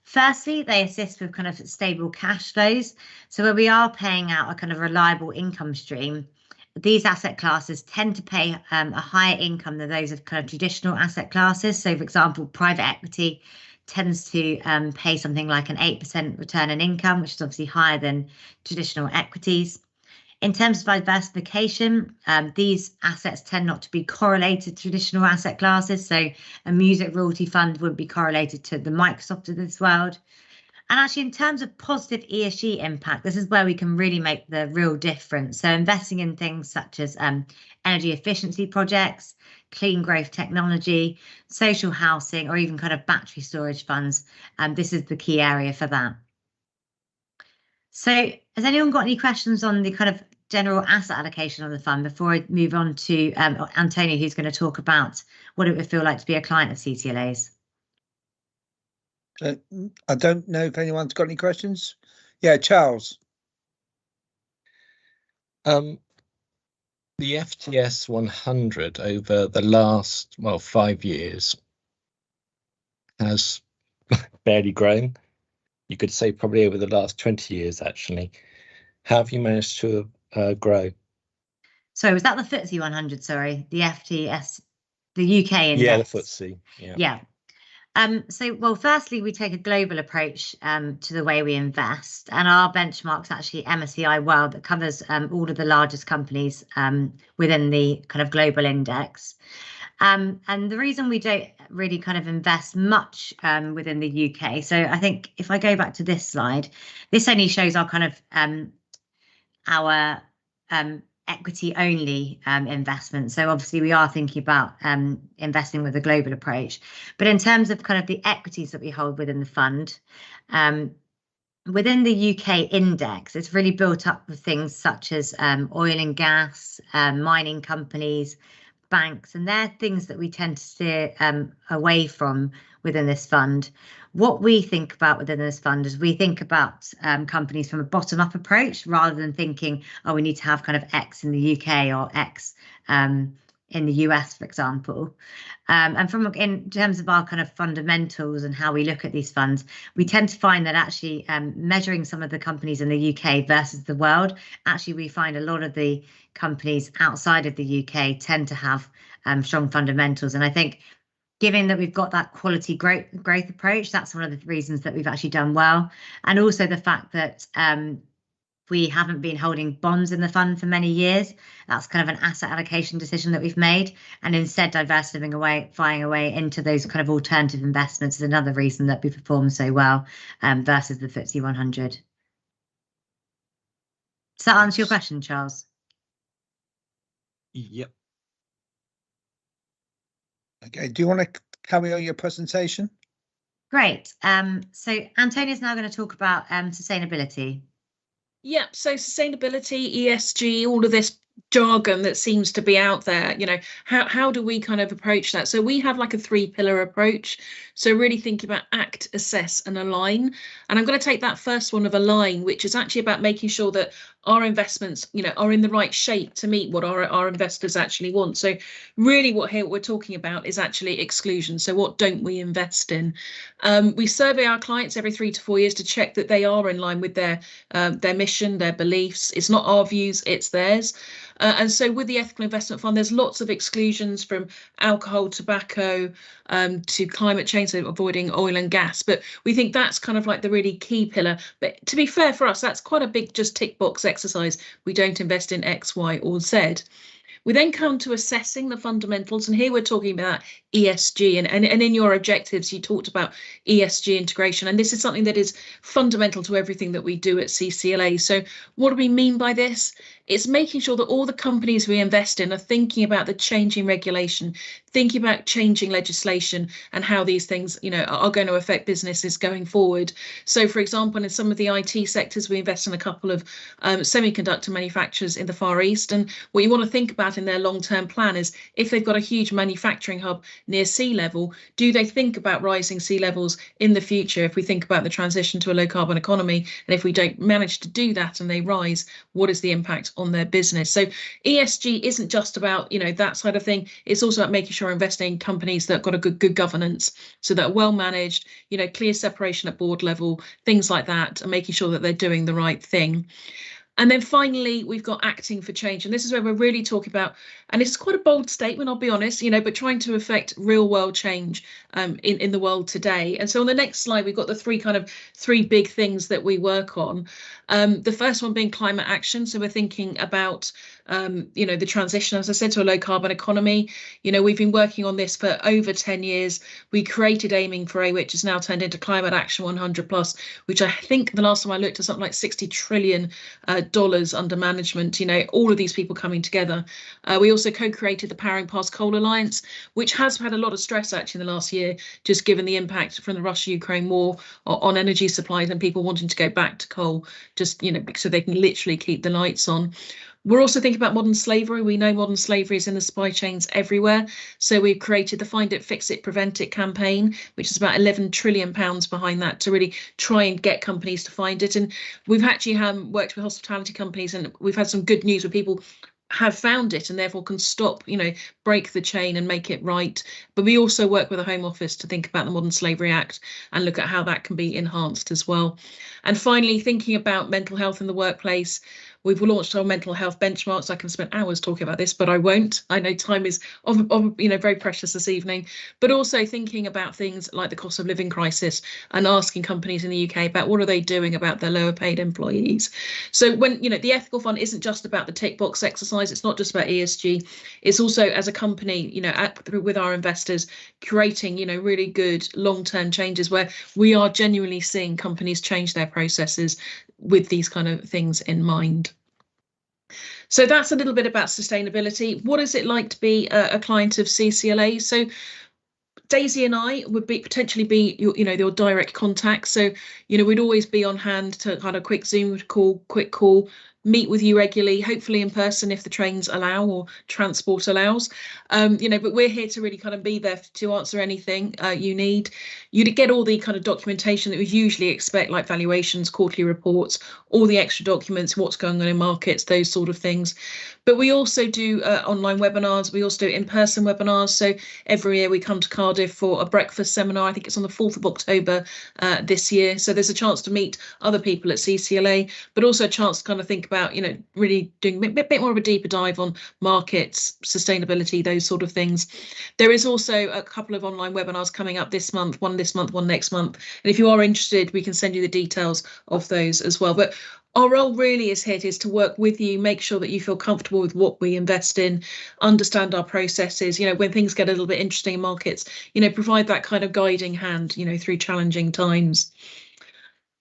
Firstly, they assist with kind of stable cash flows. So where we are paying out a kind of reliable income stream, these asset classes tend to pay a higher income than those of kind of traditional asset classes. So for example, private equity tends to pay something like an 8% return on income, which is obviously higher than traditional equities. In terms of diversification, these assets tend not to be correlated to traditional asset classes. So a music royalty fund would be correlated to the Microsoft of this world. And actually, in terms of positive ESG impact, this is where we can really make the real difference. So investing in things such as energy efficiency projects, clean growth technology, social housing, or even kind of battery storage funds. This is the key area for that. So has anyone got any questions on the kind of general asset allocation of the fund before I move on to Antonio, who's going to talk about what it would feel like to be a client of CCLA's? I don't know if anyone's got any questions. Yeah, Charles. The FTS 100 over the last, 5 years has barely grown. you could say probably over the last 20 years, actually. How have you managed to grow? So was that the FTSE 100? Sorry, the FTS, the UK index. Yeah, the FTSE. Yeah. So, well, firstly, we take a global approach to the way we invest, and our benchmark's actually MSCI World that covers all of the largest companies within the kind of global index. And the reason we don't really kind of invest much within the UK, so I think if I go back to this slide, this only shows our kind of our equity only investment. So obviously we are thinking about investing with a global approach, but in terms of kind of the equities that we hold within the fund, within the UK index, it's really built up with things such as oil and gas, mining companies, banks, and they're things that we tend to steer away from within this fund. What we think about within this fund is we think about companies from a bottom-up approach rather than thinking, oh, we need to have kind of X in the UK or X in the US, for example. And in terms of our kind of fundamentals and how we look at these funds, we tend to find that actually measuring some of the companies in the UK versus the world, actually we find a lot of the companies outside of the UK tend to have strong fundamentals. And I think given that we've got that quality growth approach, that's one of the reasons that we've actually done well. And also the fact that we haven't been holding bonds in the fund for many years. That's kind of an asset allocation decision that we've made, and instead diversifying away into those kind of alternative investments is another reason that we perform so well versus the FTSE 100. Does that answer your question, Charles? Yep. Okay, do you want to carry on your presentation? Great. So Antonia's now going to talk about sustainability. Yeah, so sustainability, ESG, all of this jargon that seems to be out there, you know, how do we kind of approach that? So we have like a 3-pillar approach. So really thinking about act, assess and align. And I'm going to take that first one of align, which is actually about making sure that our investments, you know, are in the right shape to meet what our investors actually want. So really what we're talking about is actually exclusion. So what don't we invest in? We survey our clients every 3 to 4 years to check that they are in line with their mission, their beliefs. It's not our views, it's theirs. And so with the Ethical Investment Fund, there's lots of exclusions from alcohol, tobacco, to climate change, so avoiding oil and gas. But we think that's kind of like the really key pillar. But to be fair for us, that's quite a big just tick box exercise. We don't invest in X, Y or Z. We then come to assessing the fundamentals, and here we're talking about ESG, and in your objectives you talked about ESG integration, and this is something that is fundamental to everything that we do at CCLA. So what do we mean by this? It's making sure that all the companies we invest in are thinking about the changing regulation, thinking about changing legislation and how these things, you know, are going to affect businesses going forward. So for example, in some of the IT sectors, we invest in a couple of semiconductor manufacturers in the Far East, and what you want to think about in their long-term plan is if they've got a huge manufacturing hub near sea level, do they think about rising sea levels in the future if we think about the transition to a low carbon economy? And if we don't manage to do that and they rise, what is the impact on their business? So ESG isn't just about, you know, that side of thing. It's also about making sure we're investing in companies that have got a good governance, so that are well managed, you know, clear separation at board level, things like that, and making sure that they're doing the right thing. And then finally, we've got acting for change. And this is where we're really talking about, and it's quite a bold statement, I'll be honest, you know, but trying to affect real world change in the world today. And so on the next slide, we've got the three big things that we work on. The first one being climate action. So we're thinking about, you know, the transition, as I said, to a low carbon economy. You know, we've been working on this for over 10 years. We created Aiming for A, which has now turned into Climate Action 100 Plus, which I think the last time I looked at something like $60 trillion under management, you know, all of these people coming together. We also co-created the Powering Past Coal Alliance, which has had a lot of stress actually in the last year, just given the impact from the Russia-Ukraine war on energy supplies and people wanting to go back to coal, just, you know, so they can literally keep the lights on. We're also thinking about modern slavery. We know modern slavery is in the supply chains everywhere. So we've created the Find It, Fix It, Prevent It campaign, which is about £11 trillion behind that to really try and get companies to find it. And we've actually worked with hospitality companies, and we've had some good news where people have found it and therefore can stop, break the chain and make it right. But we also work with the Home Office to think about the Modern Slavery Act and look at how that can be enhanced as well. And finally, thinking about mental health in the workplace, we've launched our mental health benchmarks. I can spend hours talking about this, but I won't. I know time is very precious this evening. But also thinking about things like the cost of living crisis and asking companies in the UK about what are they doing about their lower paid employees. So when the ethical fund isn't just about the tick box exercise. It's not just about ESG. It's also, as a company, with our investors, creating really good long-term changes where we are genuinely seeing companies change their processes with these kind of things in mind. So that's a little bit about sustainability. What is it like to be a client of CCLA? So Daisy and I would potentially be your direct contact. So we'd always be on hand to kind of quick Zoom call, meet with you regularly, hopefully in person if the trains allow or transport allows. But we're here to really kind of be there to answer anything you need. You'd get all the kind of documentation that we usually expect, like valuations, quarterly reports, all the extra documents, what's going on in markets, those sort of things. But we also do online webinars. We also do in-person webinars. So every year we come to Cardiff for a breakfast seminar. I think it's on the 4th of October this year. So there's a chance to meet other people at CCLA, but also a chance to kind of think about, really doing a bit more of a deeper dive on markets, sustainability, those sort of things. There is also a couple of online webinars coming up this month, one next month. And if you are interested, we can send you the details of those as well. But our role really is to work with you, make sure that you feel comfortable with what we invest in, understand our processes, when things get a little bit interesting in markets, provide that kind of guiding hand, through challenging times.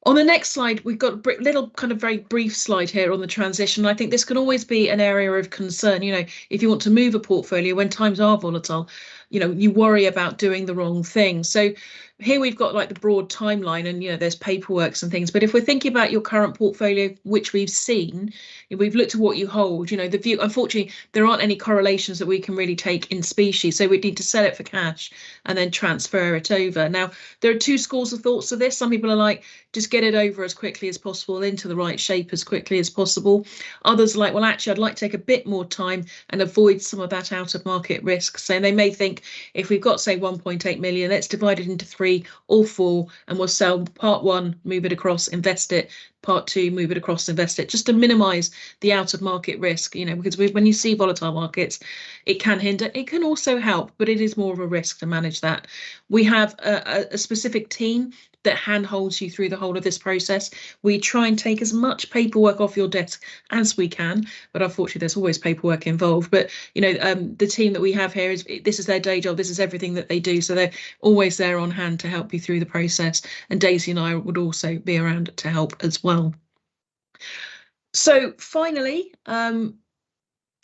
On the next slide, we've got a little kind of very brief slide here on the transition. I think this can always be an area of concern. If you want to move a portfolio when times are volatile, you worry about doing the wrong thing. So here we've got like the broad timeline and, there's paperworks and things. But if we're thinking about your current portfolio, which we've seen, we've looked at what you hold, the view, unfortunately, there aren't any correlations that we can really take in specie. So we'd need to sell it for cash and then transfer it over. Now, there are two schools of thoughts to this. Some people are like, just get it over as quickly as possible, into the right shape as quickly as possible. Others are like, well, actually, I'd like to take a bit more time and avoid some of that out of market risk. So they may think if we've got, say, 1.8 million, let's divide it into 3 or 4 and we'll sell part 1, move it across, invest it, part 2, move it across, invest it, just to minimise the out of market risk, because when you see volatile markets, it can hinder, it can also help, but it is more of a risk to manage that. We have a specific team that handholds you through the whole of this process. We try and take as much paperwork off your desk as we can, but unfortunately there's always paperwork involved. But the team that we have here this is their day job, this is everything that they do, so they're always there on hand to help you through the process, and Daisy and I would also be around to help as well. So finally,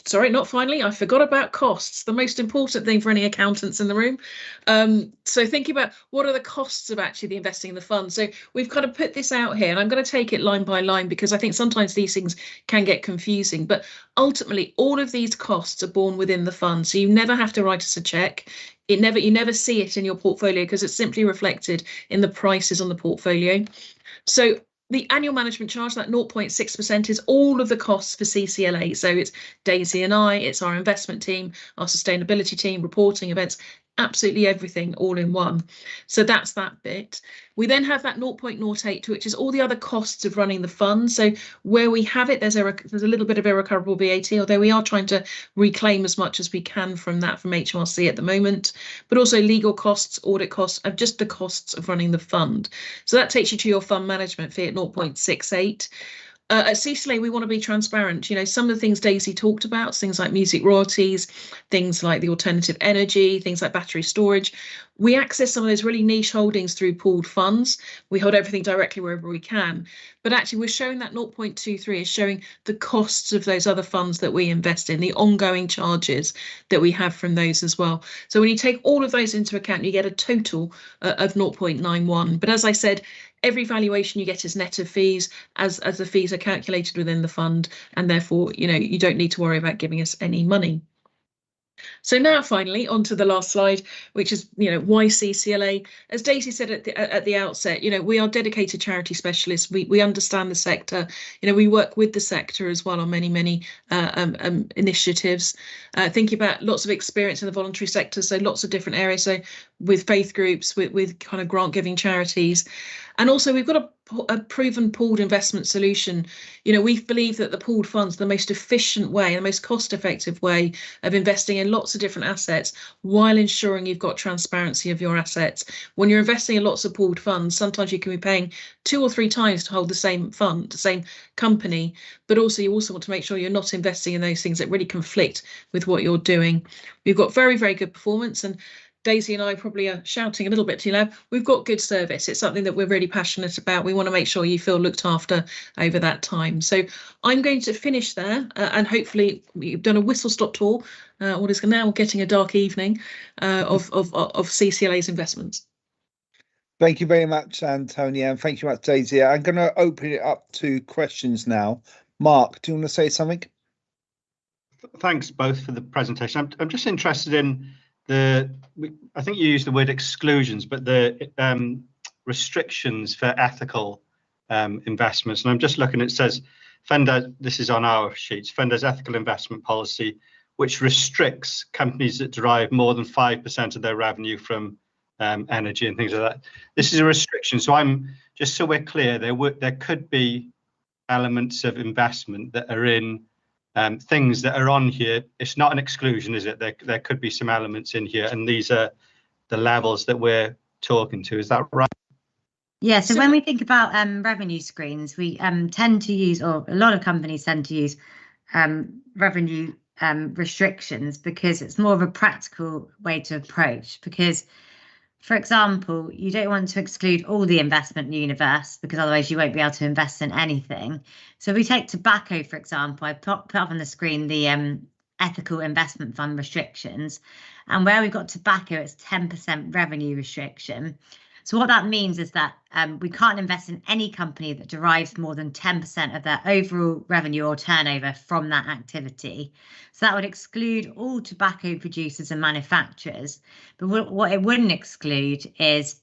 sorry, not finally, I forgot about costs, the most important thing for any accountants in the room. So thinking about what are the costs of actually the investing in the fund. So we've kind of put this out here, and I'm going to take it line by line because I think sometimes these things can get confusing. But ultimately, all of these costs are borne within the fund. So you never have to write us a check. You never see it in your portfolio because it's simply reflected in the prices on the portfolio. So the annual management charge, that 0.6%, is all of the costs for CCLA. So it's Daisy and I, it's our investment team, our sustainability team, reporting, events, absolutely everything all in one. So that's that bit. We then have that 0.08, which is all the other costs of running the fund. So where we have it, there's a little bit of irrecoverable VAT, although we are trying to reclaim as much as we can from that from HMRC at the moment, but also legal costs, audit costs, and just the costs of running the fund. So that takes you to your fund management fee at 0.68. At CCLA, we want to be transparent. Some of the things Daisy talked about, things like music royalties, things like the alternative energy, things like battery storage. We access some of those really niche holdings through pooled funds. We hold everything directly wherever we can. But actually, we're showing that 0.23 is showing the costs of those other funds that we invest in, the ongoing charges that we have from those as well. So when you take all of those into account, you get a total of 0.91. But as I said, every valuation you get is net of fees, as the fees are calculated within the fund, and therefore, you don't need to worry about giving us any money. So now finally onto the last slide, which is, why CCLA? As Daisy said at the outset, we are dedicated charity specialists. We understand the sector. We work with the sector as well on many initiatives. Thinking about lots of experience in the voluntary sector, so lots of different areas. So with faith groups, with kind of grant giving charities, and also we've got a proven pooled investment solution. We believe that the pooled funds are the most efficient way, the most cost-effective way of investing in lots of different assets while ensuring you've got transparency of your assets. When you're investing in lots of pooled funds, sometimes you can be paying 2 or 3 times to hold the same fund, the same company, but also you also want to make sure you're not investing in those things that really conflict with what you're doing. We've got very, very good performance, and Daisy and I probably are shouting a little bit too loud. We've got good service. It's something that we're really passionate about. We want to make sure you feel looked after over that time. So I'm going to finish there, and hopefully you've done a whistle-stop tour, what is now getting a dark evening, of CCLA's investments. Thank you very much, Antonia, and thank you much, Daisy. I'm going to open it up to questions now. Mark, do you want to say something? Thanks both for the presentation. I'm just interested in I think you used the word exclusions, but the restrictions for ethical investments. And I'm just looking, it says, this is on our sheets, Fender's ethical investment policy, which restricts companies that derive more than 5% of their revenue from energy and things like that. This is a restriction. So I'm just so we're clear, there could be elements of investment that are in things that are on here. It's not an exclusion, is it? There could be some elements in here, and these are the levels that we're talking to. Is that right? Yeah, so when we think about revenue screens, we tend to use, or a lot of companies tend to use revenue restrictions because it's more of a practical way to approach. Because, for example, you don't want to exclude all the investment universe because otherwise you won't be able to invest in anything. So if we take tobacco, for example, I put up on the screen the ethical investment fund restrictions, and where we've got tobacco, it's 10% revenue restriction. So what that means is that we can't invest in any company that derives more than 10% of their overall revenue or turnover from that activity. So that would exclude all tobacco producers and manufacturers. But what it wouldn't exclude is,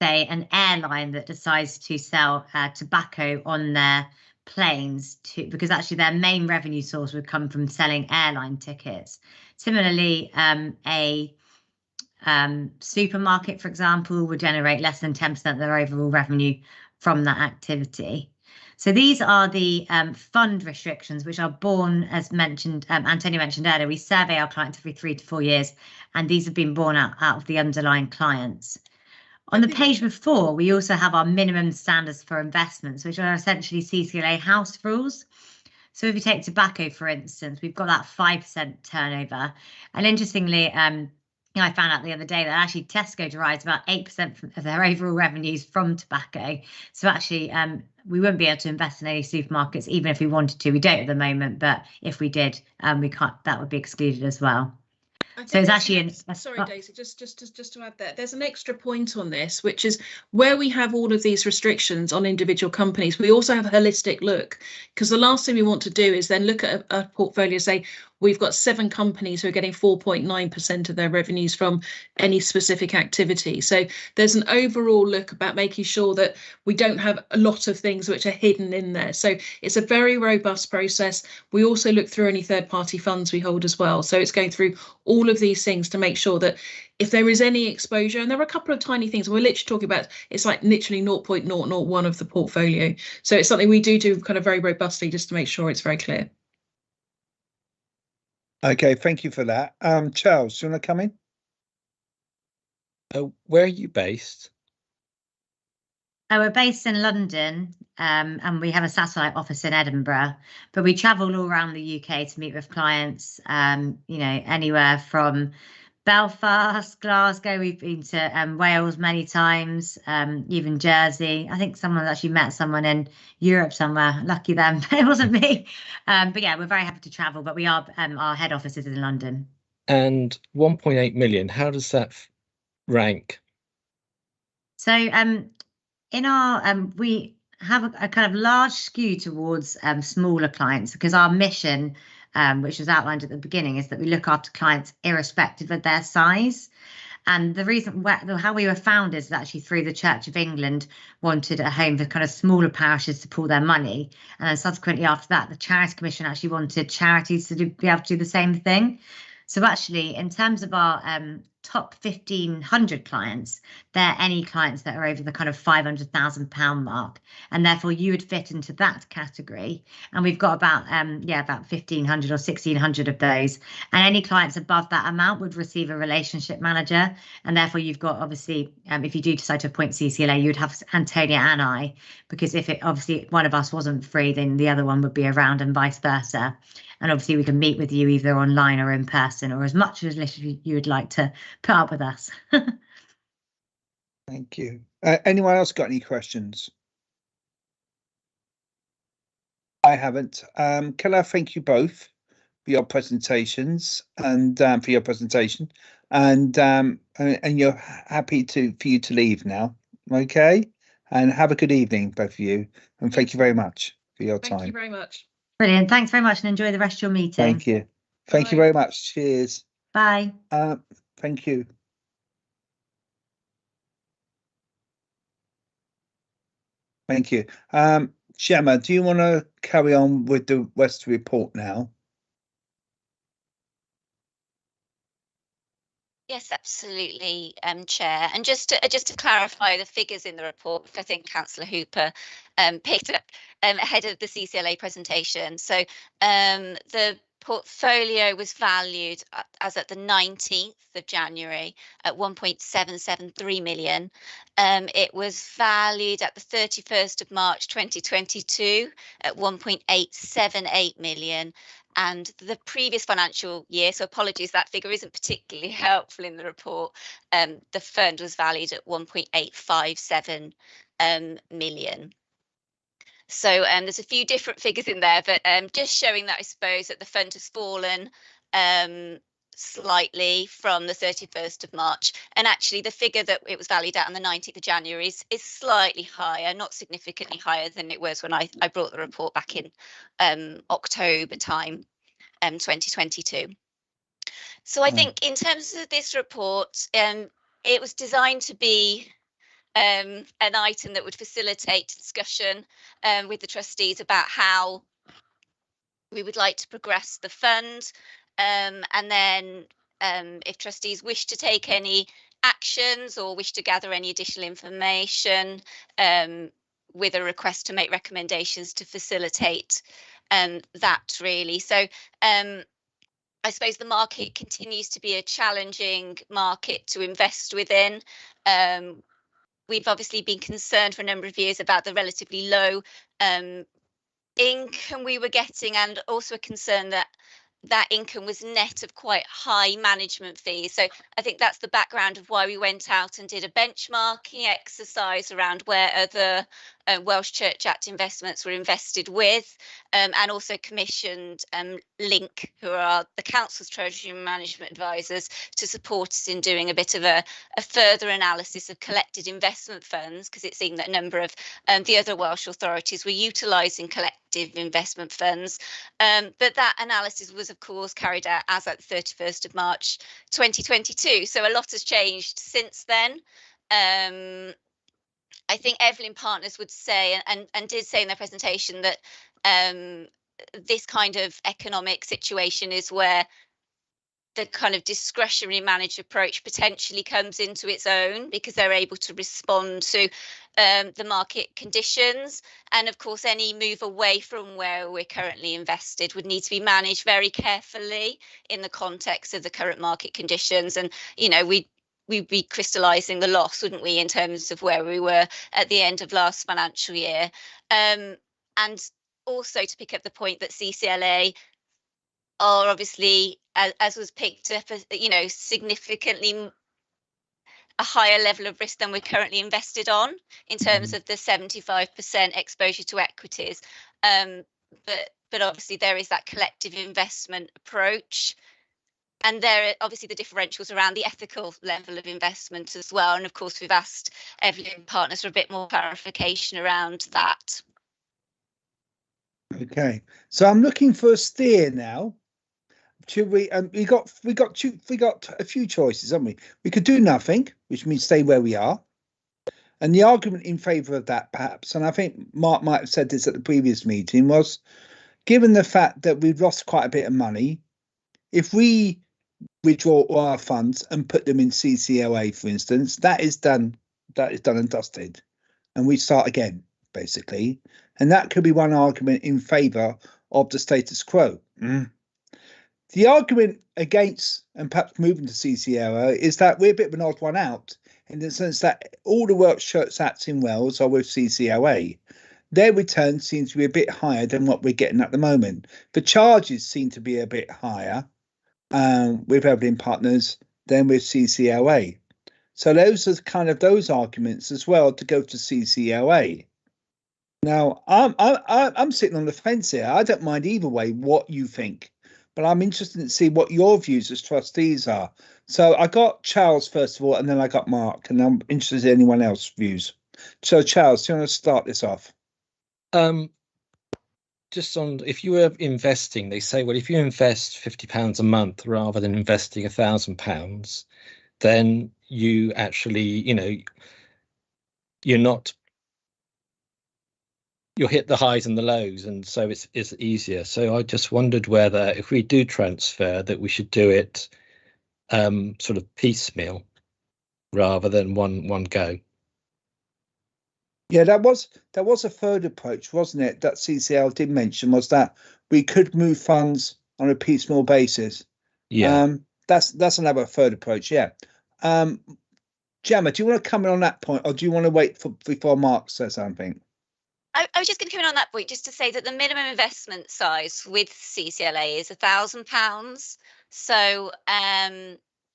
say, an airline that decides to sell tobacco on their planes, because actually their main revenue source would come from selling airline tickets. Similarly, a supermarket, for example, would generate less than 10% of their overall revenue from that activity. So these are the fund restrictions, which are born, as mentioned, Antonia mentioned earlier. We survey our clients every 3 to 4 years, and these have been born out of the underlying clients. On the page before, we also have our minimum standards for investments, which are essentially CCLA house rules. So if you take tobacco, for instance, we've got that 5% turnover. And interestingly, I found out the other day that actually Tesco derives about 8% of their overall revenues from tobacco. So actually, we wouldn't be able to invest in any supermarkets, even if we wanted to. We don't at the moment, but if we did, we can't. That would be excluded as well. So it's actually sorry, Daisy, just to add that there's an extra point on this, which is where we have all of these restrictions on individual companies, we also have a holistic look, because the last thing we want to do is then look at a portfolio, say we've got 7 companies who are getting 4.9% of their revenues from any specific activity. So there's an overall look about making sure that we don't have a lot of things which are hidden in there. So it's a very robust process. We also look through any third-party funds we hold as well. So it's going through all of these things to make sure that if there is any exposure, and there are a couple of tiny things we're literally talking about, it's like literally 0.001 of the portfolio. So it's something we do kind of very robustly just to make sure it's very clear. Okay, thank you for that. Charles, do you want to come in? Where are you based? We're based in London, and we have a satellite office in Edinburgh, but we travel all around the UK to meet with clients, anywhere from Belfast, Glasgow. We've been to Wales many times, even Jersey. I think someone actually met someone in Europe somewhere. Lucky them, it wasn't me. But yeah, we're very happy to travel, but we are our head office is in London. And 1.8 million, how does that rank? So in our we have a kind of large skew towards smaller clients, because our mission which was outlined at the beginning, is that we look after clients irrespective of their size. And the reason how we were founded is actually through the Church of England wanted a home for kind of smaller parishes to pool their money. And then subsequently after that, the Charity Commission actually wanted charities to be able to do the same thing. So actually, in terms of our top 1,500 clients, they're any clients that are over the kind of £500,000 mark, and therefore you would fit into that category. And we've got about about 1,500 or 1,600 of those. And any clients above that amount would receive a relationship manager, and therefore you've got obviously if you do decide to appoint CCLA, you'd have Antonia and I, because if it obviously one of us wasn't free, then the other one would be around, and vice versa. And obviously we can meet with you either online or in person, or as much as little you would like to put up with us. Thank you. Anyone else got any questions? I haven't. Can I thank you both for your presentations and for your presentation, and you're happy for you to leave now, okay? And have a good evening, both of you, and thank you very much for your time. Thank you very much. Brilliant. Thanks very much, and enjoy the rest of your meeting. Thank you. Thank you very much. Cheers. Bye. Thank you. Thank you. Gemma, do you want to carry on with the West report now? Yes, absolutely, Chair. And just to clarify the figures in the report, which I think Councillor Hooper picked up ahead of the CCLA presentation. So the portfolio was valued as at the 19th of January at 1.773 million. It was valued at the 31st of March 2022 at 1.878 million. And the previous financial year, so apologies, that figure isn't particularly helpful in the report. The fund was valued at 1.857 million. So there's a few different figures in there, but just showing that I suppose that the fund has fallen slightly from the 31st of March. And actually the figure that it was valued at on the 19th of January is slightly higher, not significantly higher than it was when I brought the report back in October time, 2022. So I think in terms of this report, it was designed to be an item that would facilitate discussion with the trustees about how we would like to progress the fund, and then if trustees wish to take any actions or wish to gather any additional information, with a request to make recommendations to facilitate that really. So I suppose the market continues to be a challenging market to invest within. We've obviously been concerned for a number of years about the relatively low income we were getting, and also a concern that that income was net of quite high management fees. So I think that's the background of why we went out and did a benchmarking exercise around where other Welsh Church Act investments were invested with, and also commissioned Link, who are the Council's Treasury Management Advisors, to support us in doing a bit of a further analysis of collected investment funds, because it seemed that a number of the other Welsh authorities were utilising collective investment funds. But that analysis was, of course, carried out as at the 31st of March 2022. So a lot has changed since then. I think Evelyn Partners would say, and did say in their presentation, that this kind of economic situation is where the kind of discretionary managed approach potentially comes into its own, because they're able to respond to the market conditions. And of course, any move away from where we're currently invested would need to be managed very carefully in the context of the current market conditions. And, you know, we'd be crystallising the loss, wouldn't we, in terms of where we were at the end of last financial year. And also to pick up the point that CCLA are obviously, as was picked up, you know, significantly a higher level of risk than we're currently invested on in terms of the 75% exposure to equities. But obviously there is that collective investment approach. And there are obviously the differentials around the ethical level of investment as well. And of course, we've asked Evelyn Partners for a bit more clarification around that. Okay, so I'm looking for a steer now. should we? We got a few choices, haven't we? We could do nothing, which means stay where we are. And the argument in favour of that, perhaps, and I think Mark might have said this at the previous meeting, was given the fact that we've lost quite a bit of money, if we withdraw all our funds and put them in CCLA, for instance, that is done and dusted, and we start again, basically. And that could be one argument in favour of the status quo. The argument against and perhaps moving to CCLA is that we're a bit of an odd one out, in the sense that all the work church acts in Wales are with CCLA. Their return seems to be a bit higher than what we're getting at the moment. The charges seem to be a bit higher with Evelyn Partners than with CCLA. So those are kind of those arguments as well to go to CCLA. Now, I'm sitting on the fence here. I don't mind either way what you think, but I'm interested to see what your views as trustees are. So I got Charles first of all, and then I got Mark, and I'm interested in anyone else's views. So Charles, do you want to start this off? Just on, if you were investing, they say, well, if you invest £50 a month rather than investing £1,000, then you actually, you'll hit the highs and the lows, and so it's easier. So I just wondered whether, if we do transfer, that we should do it sort of piecemeal rather than one go. Yeah, that was a third approach, wasn't it? That CCL did mention, was that we could move funds on a piecemeal basis. Yeah, that's another third approach. Yeah. Gemma, do you want to come in on that point, or do you want to wait before Mark says something? I was just going to come in on that point just to say that the minimum investment size with CCLA is £1,000. So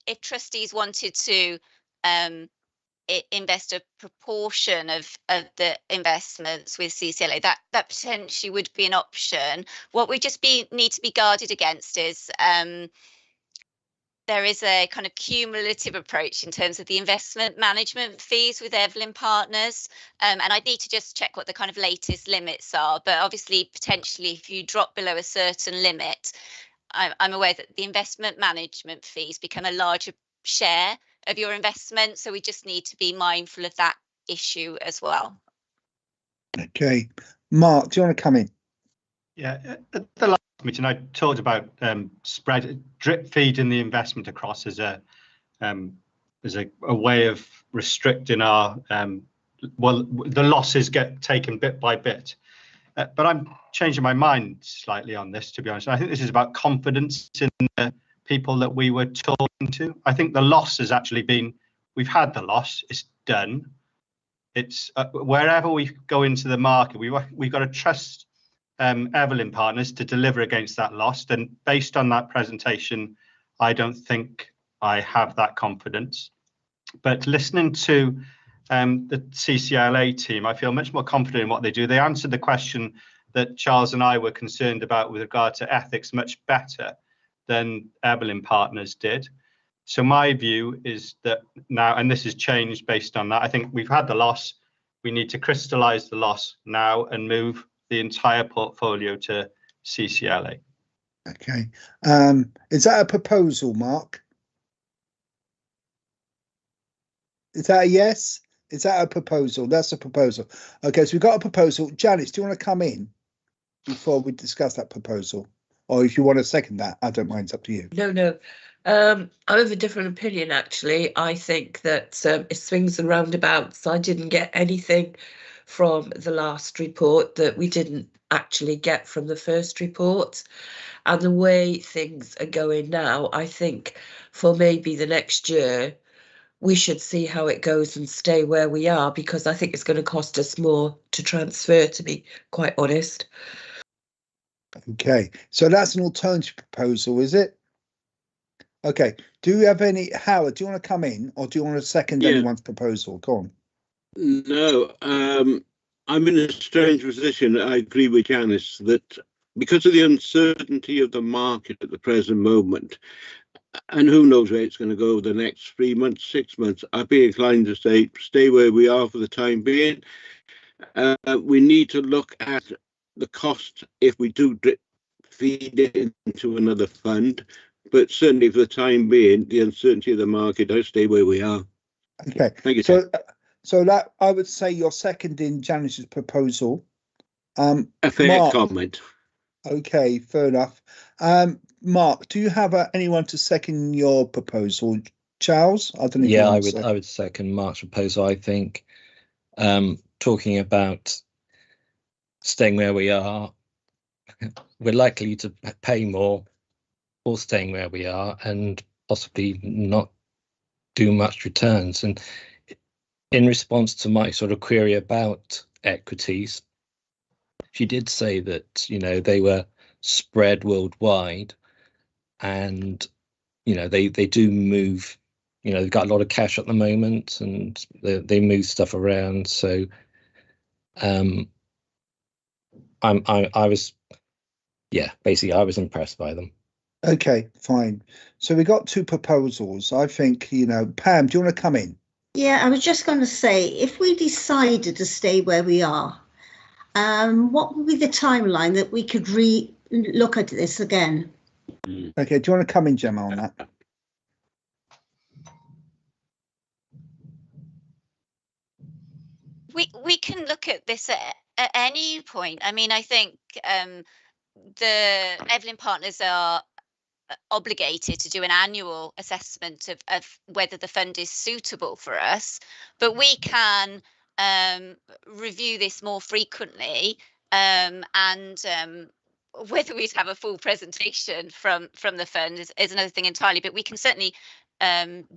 if trustees wanted to invest a proportion of the investments with CCLA, that potentially would be an option. What we just need to be guarded against is there is a kind of cumulative approach in terms of the investment management fees with Evelyn Partners. And I need to just check what the kind of latest limits are. But obviously, potentially, if you drop below a certain limit, I'm aware that the investment management fees become a larger share of your investment. So we just need to be mindful of that issue as well. Okay. Mark, do you want to come in? Yeah, at the last meeting, I talked about drip feeding the investment across as a way of restricting our the losses get taken bit by bit. But I'm changing my mind slightly on this, to be honest. I think this is about confidence in the people that we were talking to. I think the loss has actually been, we've had the loss, it's done. It's wherever we go into the market, we've got to trust Evelyn Partners to deliver against that loss. And based on that presentation, I don't think I have that confidence. But listening to the CCLA team, I feel much more confident in what they do. They answered the question that Charles and I were concerned about with regard to ethics much better than Evelyn Partners did. So my view is that now, and this has changed based on that, I think we've had the loss. We need to crystallise the loss now and move the entire portfolio to CCLA. Okay. Is that a proposal, Mark? Is that a yes? Is that a proposal? That's a proposal. Okay, so we've got a proposal. Janice, do you want to come in before we discuss that proposal? Or if you want to second that, I don't mind, it's up to you. No. I have a different opinion, actually. I think that it swings and roundabouts. I didn't get anything from the last report that we didn't actually get from the first report. And the way things are going now, I think for maybe the next year, we should see how it goes and stay where we are, because I think it's going to cost us more to transfer, to be quite honest. Okay, so that's an alternative proposal, is it? Okay, do you have any, Howard, do you want to come in, or do you want to second anyone's proposal? Go on. No, I'm in a strange position. I agree with Janice that because of the uncertainty of the market at the present moment, and who knows where it's going to go the next 3 months, 6 months, I'd be inclined to say stay where we are for the time being. We need to look at the cost if we do drip feed it into another fund. But certainly for the time being, the uncertainty of the market, I stay where we are. Okay. Thank you, So that I would say you're seconding Janice's proposal. A fair Mark, comment. okay, fair enough. Mark, do you have anyone to second your proposal? Charles, I don't know. Yeah, I would second Mark's proposal. I think talking about staying where we are, we're likely to pay more for staying where we are and possibly not do much returns. And in response to my sort of query about equities, she did say that, you know, they were spread worldwide and, you know, they do move, you know, they've got a lot of cash at the moment and they move stuff around. So I was, yeah, basically I was impressed by them. Okay, fine. So we got two proposals. I think, you know, Pam, do you want to come in? Yeah, I was just going to say, if we decided to stay where we are, what would be the timeline that we could look at this again? Okay, do you want to come in, Gemma, on that? We can look at this at any point. I mean, I think the Evelyn partners are obligated to do an annual assessment of whether the fund is suitable for us, but we can review this more frequently, and whether we'd have a full presentation from the fund is another thing entirely, but we can certainly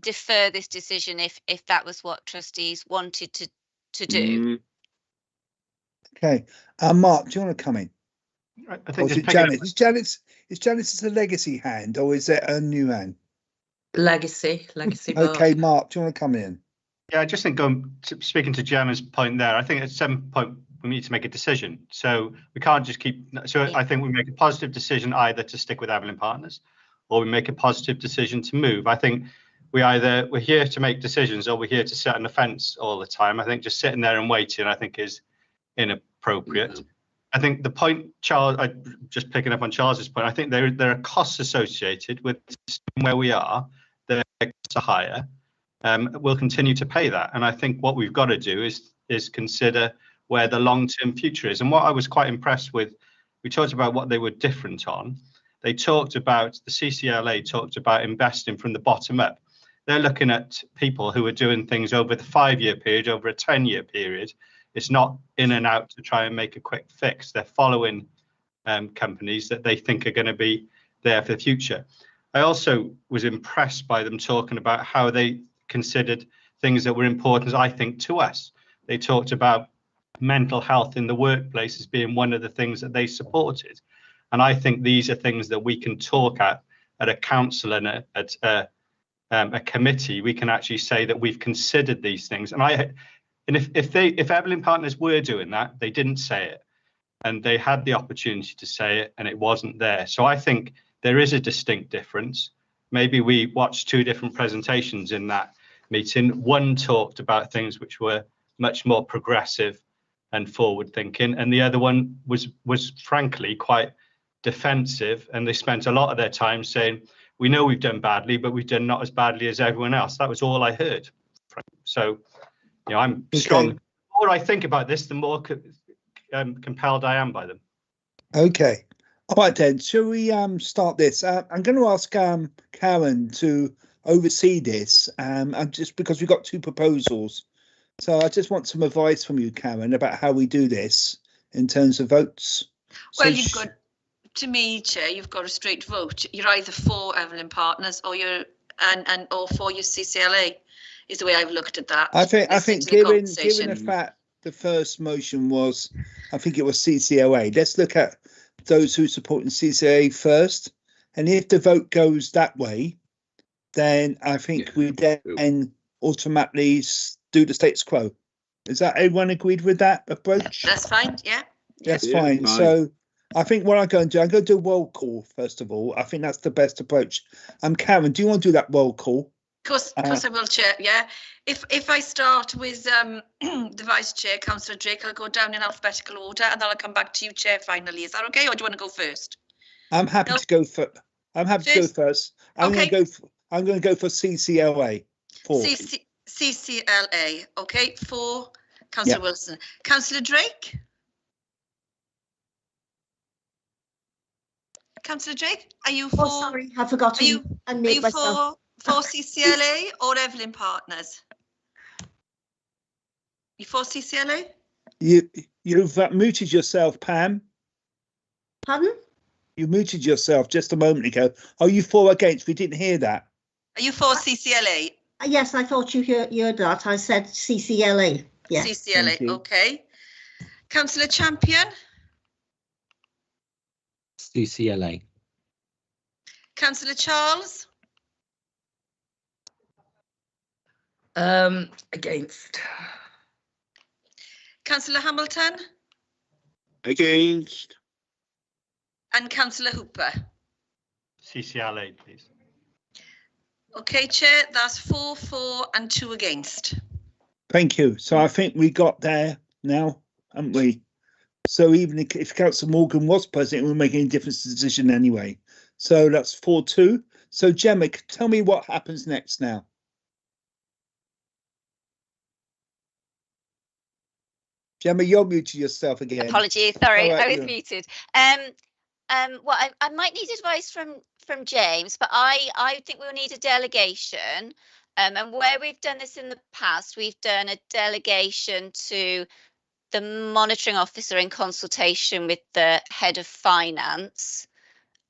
defer this decision if that was what trustees wanted to do. Okay, Mark, do you want to come in? I think or is it Janet? Is Janice's a legacy hand or is it a new hand? Legacy. Okay, Mark, do you want to come in? Yeah, I just think speaking to Gemma's point there, I think at some point we need to make a decision. So we can't just keep. So I think we make a positive decision either to stick with Evelyn Partners, or we make a positive decision to move. I think we're here to make decisions, or we're here to sit on the fence all the time. I think just sitting there and waiting, I think, is inappropriate. Mm-hmm. I think the point, Charles, just picking up on Charles's point, I think there are costs associated with where we are. The costs are higher. We'll continue to pay that. And I think what we've got to do is consider where the long-term future is. And what I was quite impressed with, we talked about what they were different on. They talked about, the CCLA talked about investing from the bottom up. They're looking at people who are doing things over the 5-year period, over a 10-year period. It's not in and out to try and make a quick fix. They're following companies that they think are going to be there for the future. I also was impressed by them talking about how they considered things that were important, I think, to us. They talked about mental health in the workplace as being one of the things that they supported. And I think these are things that we can talk at a council and at a committee. We can actually say that we've considered these things. And if Evelyn Partners were doing that, they didn't say it, and they had the opportunity to say it, and it wasn't there. So I think there is a distinct difference. Maybe we watched two different presentations in that meeting. One talked about things which were much more progressive and forward-thinking, and the other one was frankly quite defensive. And they spent a lot of their time saying, "We know we've done badly, but we've done not as badly as everyone else." That was all I heard. So. You know, I'm strong. The more I think about this, the more compelled I am by them. Okay. All right, then. Shall we start this? I'm going to ask Karen to oversee this, and just because we've got two proposals. So I just want some advice from you, Karen, about how we do this in terms of votes. Well, you've got, to me, Chair, you've got a straight vote. You're either for Evelyn Partners or you're or for your CCLA. Is the way I've looked at that. I think given the fact the first motion was, I think it was CCLA, let's look at those who support CCLA first. And if the vote goes that way, then I think we then automatically do the status quo. Is that everyone agreed with that approach? That's fine, yeah. That's fine. So I think what I'm going to do a roll call first of all. I think that's the best approach. Karen, do you want to do that roll call? Of course I will, Chair. Yeah. If I start with the Vice Chair, Councillor Drake, I'll go down in alphabetical order and then I'll come back to you, Chair, finally. Is that okay, or do you want to go first? I'm happy No. to go for. I'm happy to go first. I'm Okay. going to go. I'm going to go for CCLA. Four. CCLA. Okay, for Councillor Wilson. Councillor Drake. Councillor Drake, are you for? Oh, sorry, I forgot to unmute myself. For CCLA or Evelyn Partners? You for CCLA? You've muted yourself, Pam. Pardon? You muted yourself just a moment ago. Are you for or against? We didn't hear that. Are you for CCLA? Yes, I thought you heard that. I said CCLA. Yes. CCLA, okay. Councillor Champion? CCLA. Councillor Charles? Against. Councillor Hamilton? Against. And Councillor Hooper? CCLA, please. Okay, Chair, that's 4 for and 2 against. Thank you. So I think we got there now, haven't we? So even if Councillor Morgan was president, it wouldn't make any difference to the decision anyway. So that's 4-2. So Gemma, tell me what happens next now. Gemma, you're muted yourself again. Apologies, sorry, Right, I was muted. Well, I might need advice from James, but I think we'll need a delegation. And where we've done this in the past, we've done a delegation to the monitoring officer in consultation with the head of finance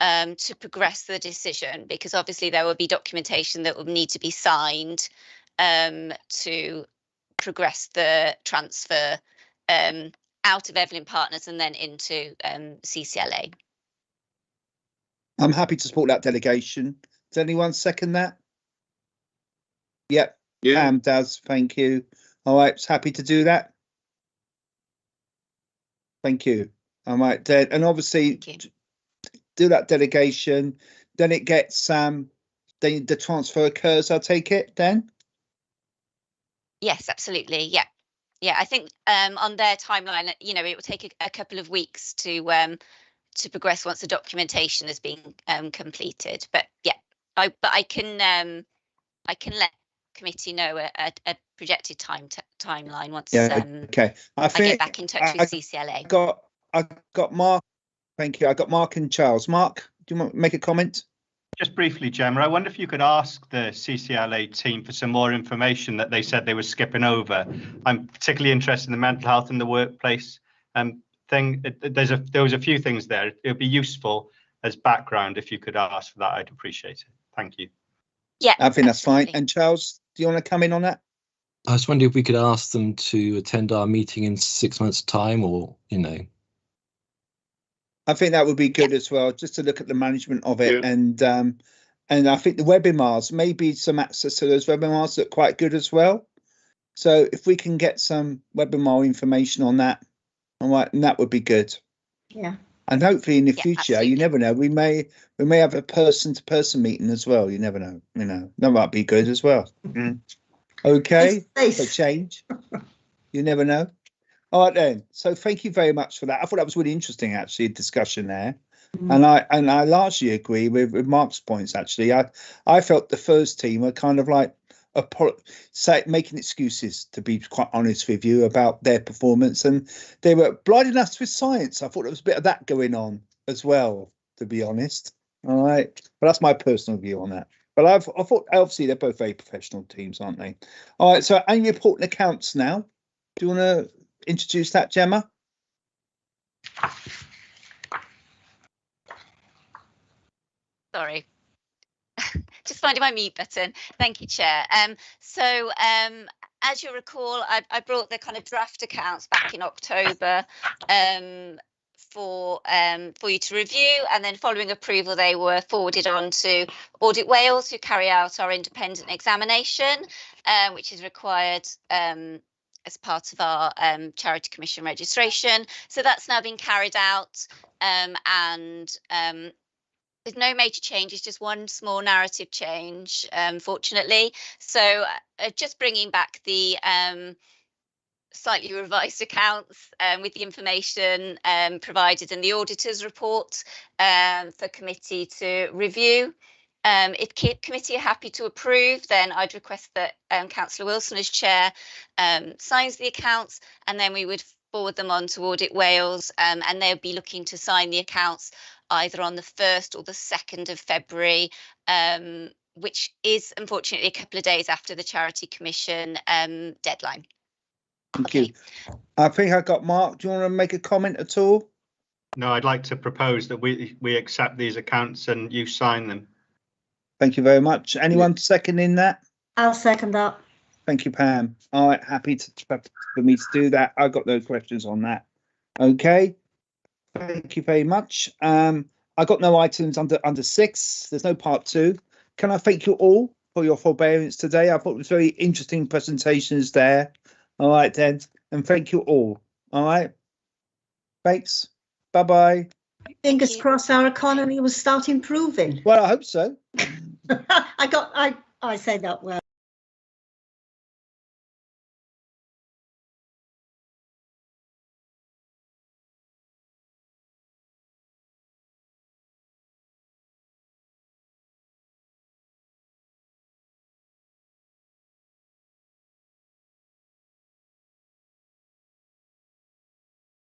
to progress the decision, because obviously there will be documentation that will need to be signed to progress the transfer out of Evelyn Partners and then into CCLA. I'm happy to support that delegation. Does anyone second that? Yep. Yeah. Pam does. Thank you. All right. Happy to do that. Thank you. All right. And obviously do that delegation. Then it gets then the transfer occurs. I'll take it then. Yes, absolutely. Yeah. Yeah, I think on their timeline, you know, it will take a couple of weeks to progress once the documentation has been completed. But yeah, I can let committee know a projected timeline once. Yeah. Okay. I get back in touch with CCLA. I got Mark. Thank you. I got Mark and Charles. Mark, do you want to make a comment? Just briefly, Gemma, I wonder if you could ask the CCLA team for some more information that they said they were skipping over. I'm particularly interested in the mental health in the workplace thing. There was a few things there. It would be useful as background if you could ask for that. I'd appreciate it. Thank you. Yeah, I think that's fine. And Charles, do you want to come in on that? I was wondering if we could ask them to attend our meeting in 6 months' time, or I think that would be good as well, just to look at the management of it. Yeah. And I think the webinars, maybe some access to those webinars are quite good as well. So if we can get some webinar information on that, all right, and that would be good. Yeah. And hopefully in the future, absolutely. you never know, we may have a person-to-person meeting as well. You never know, that might be good as well. Okay, for change. You never know. All right then. So thank you very much for that. I thought that was really interesting, actually, discussion there. And I largely agree with Mark's points. Actually, I felt the first team were kind of like making excuses, to be quite honest with you, about their performance, and they were blinding us with science. I thought there was a bit of that going on as well, to be honest. All right, but that's my personal view on that. But I thought obviously they're both very professional teams, aren't they? All right, so annual report and accounts now. Do you want to introduce that, Gemma? Sorry, just finding my mute button. Thank you, Chair. So as you recall, I brought the kind of draft accounts back in October for you to review, and then following approval, they were forwarded on to Audit Wales, who carry out our independent examination, which is required as part of our Charity Commission registration. So that's now been carried out, and there's no major changes, just one small narrative change, fortunately. So just bringing back the slightly revised accounts with the information provided in the auditor's report for committee to review. If committee are happy to approve, then I'd request that Councillor Wilson as chair signs the accounts, and then we would forward them on to Audit Wales, and they'll be looking to sign the accounts either on the 1st or the 2nd of February, which is unfortunately a couple of days after the Charity Commission deadline. Thank you. I think I got Mark. Do you want to make a comment at all? No, I'd like to propose that we accept these accounts and you sign them. Thank you very much. Anyone seconding that? I'll second that. Thank you, Pam. All right, happy for me to do that. I got no questions on that. Okay. Thank you very much. I got no items under 6. There's no part 2. Can I thank you all for your forbearance today? I thought it was very interesting presentations there. All right, then. And thank you all. All right. Thanks. Bye-bye. Fingers crossed our economy will start improving. Well, I hope so. I say that well.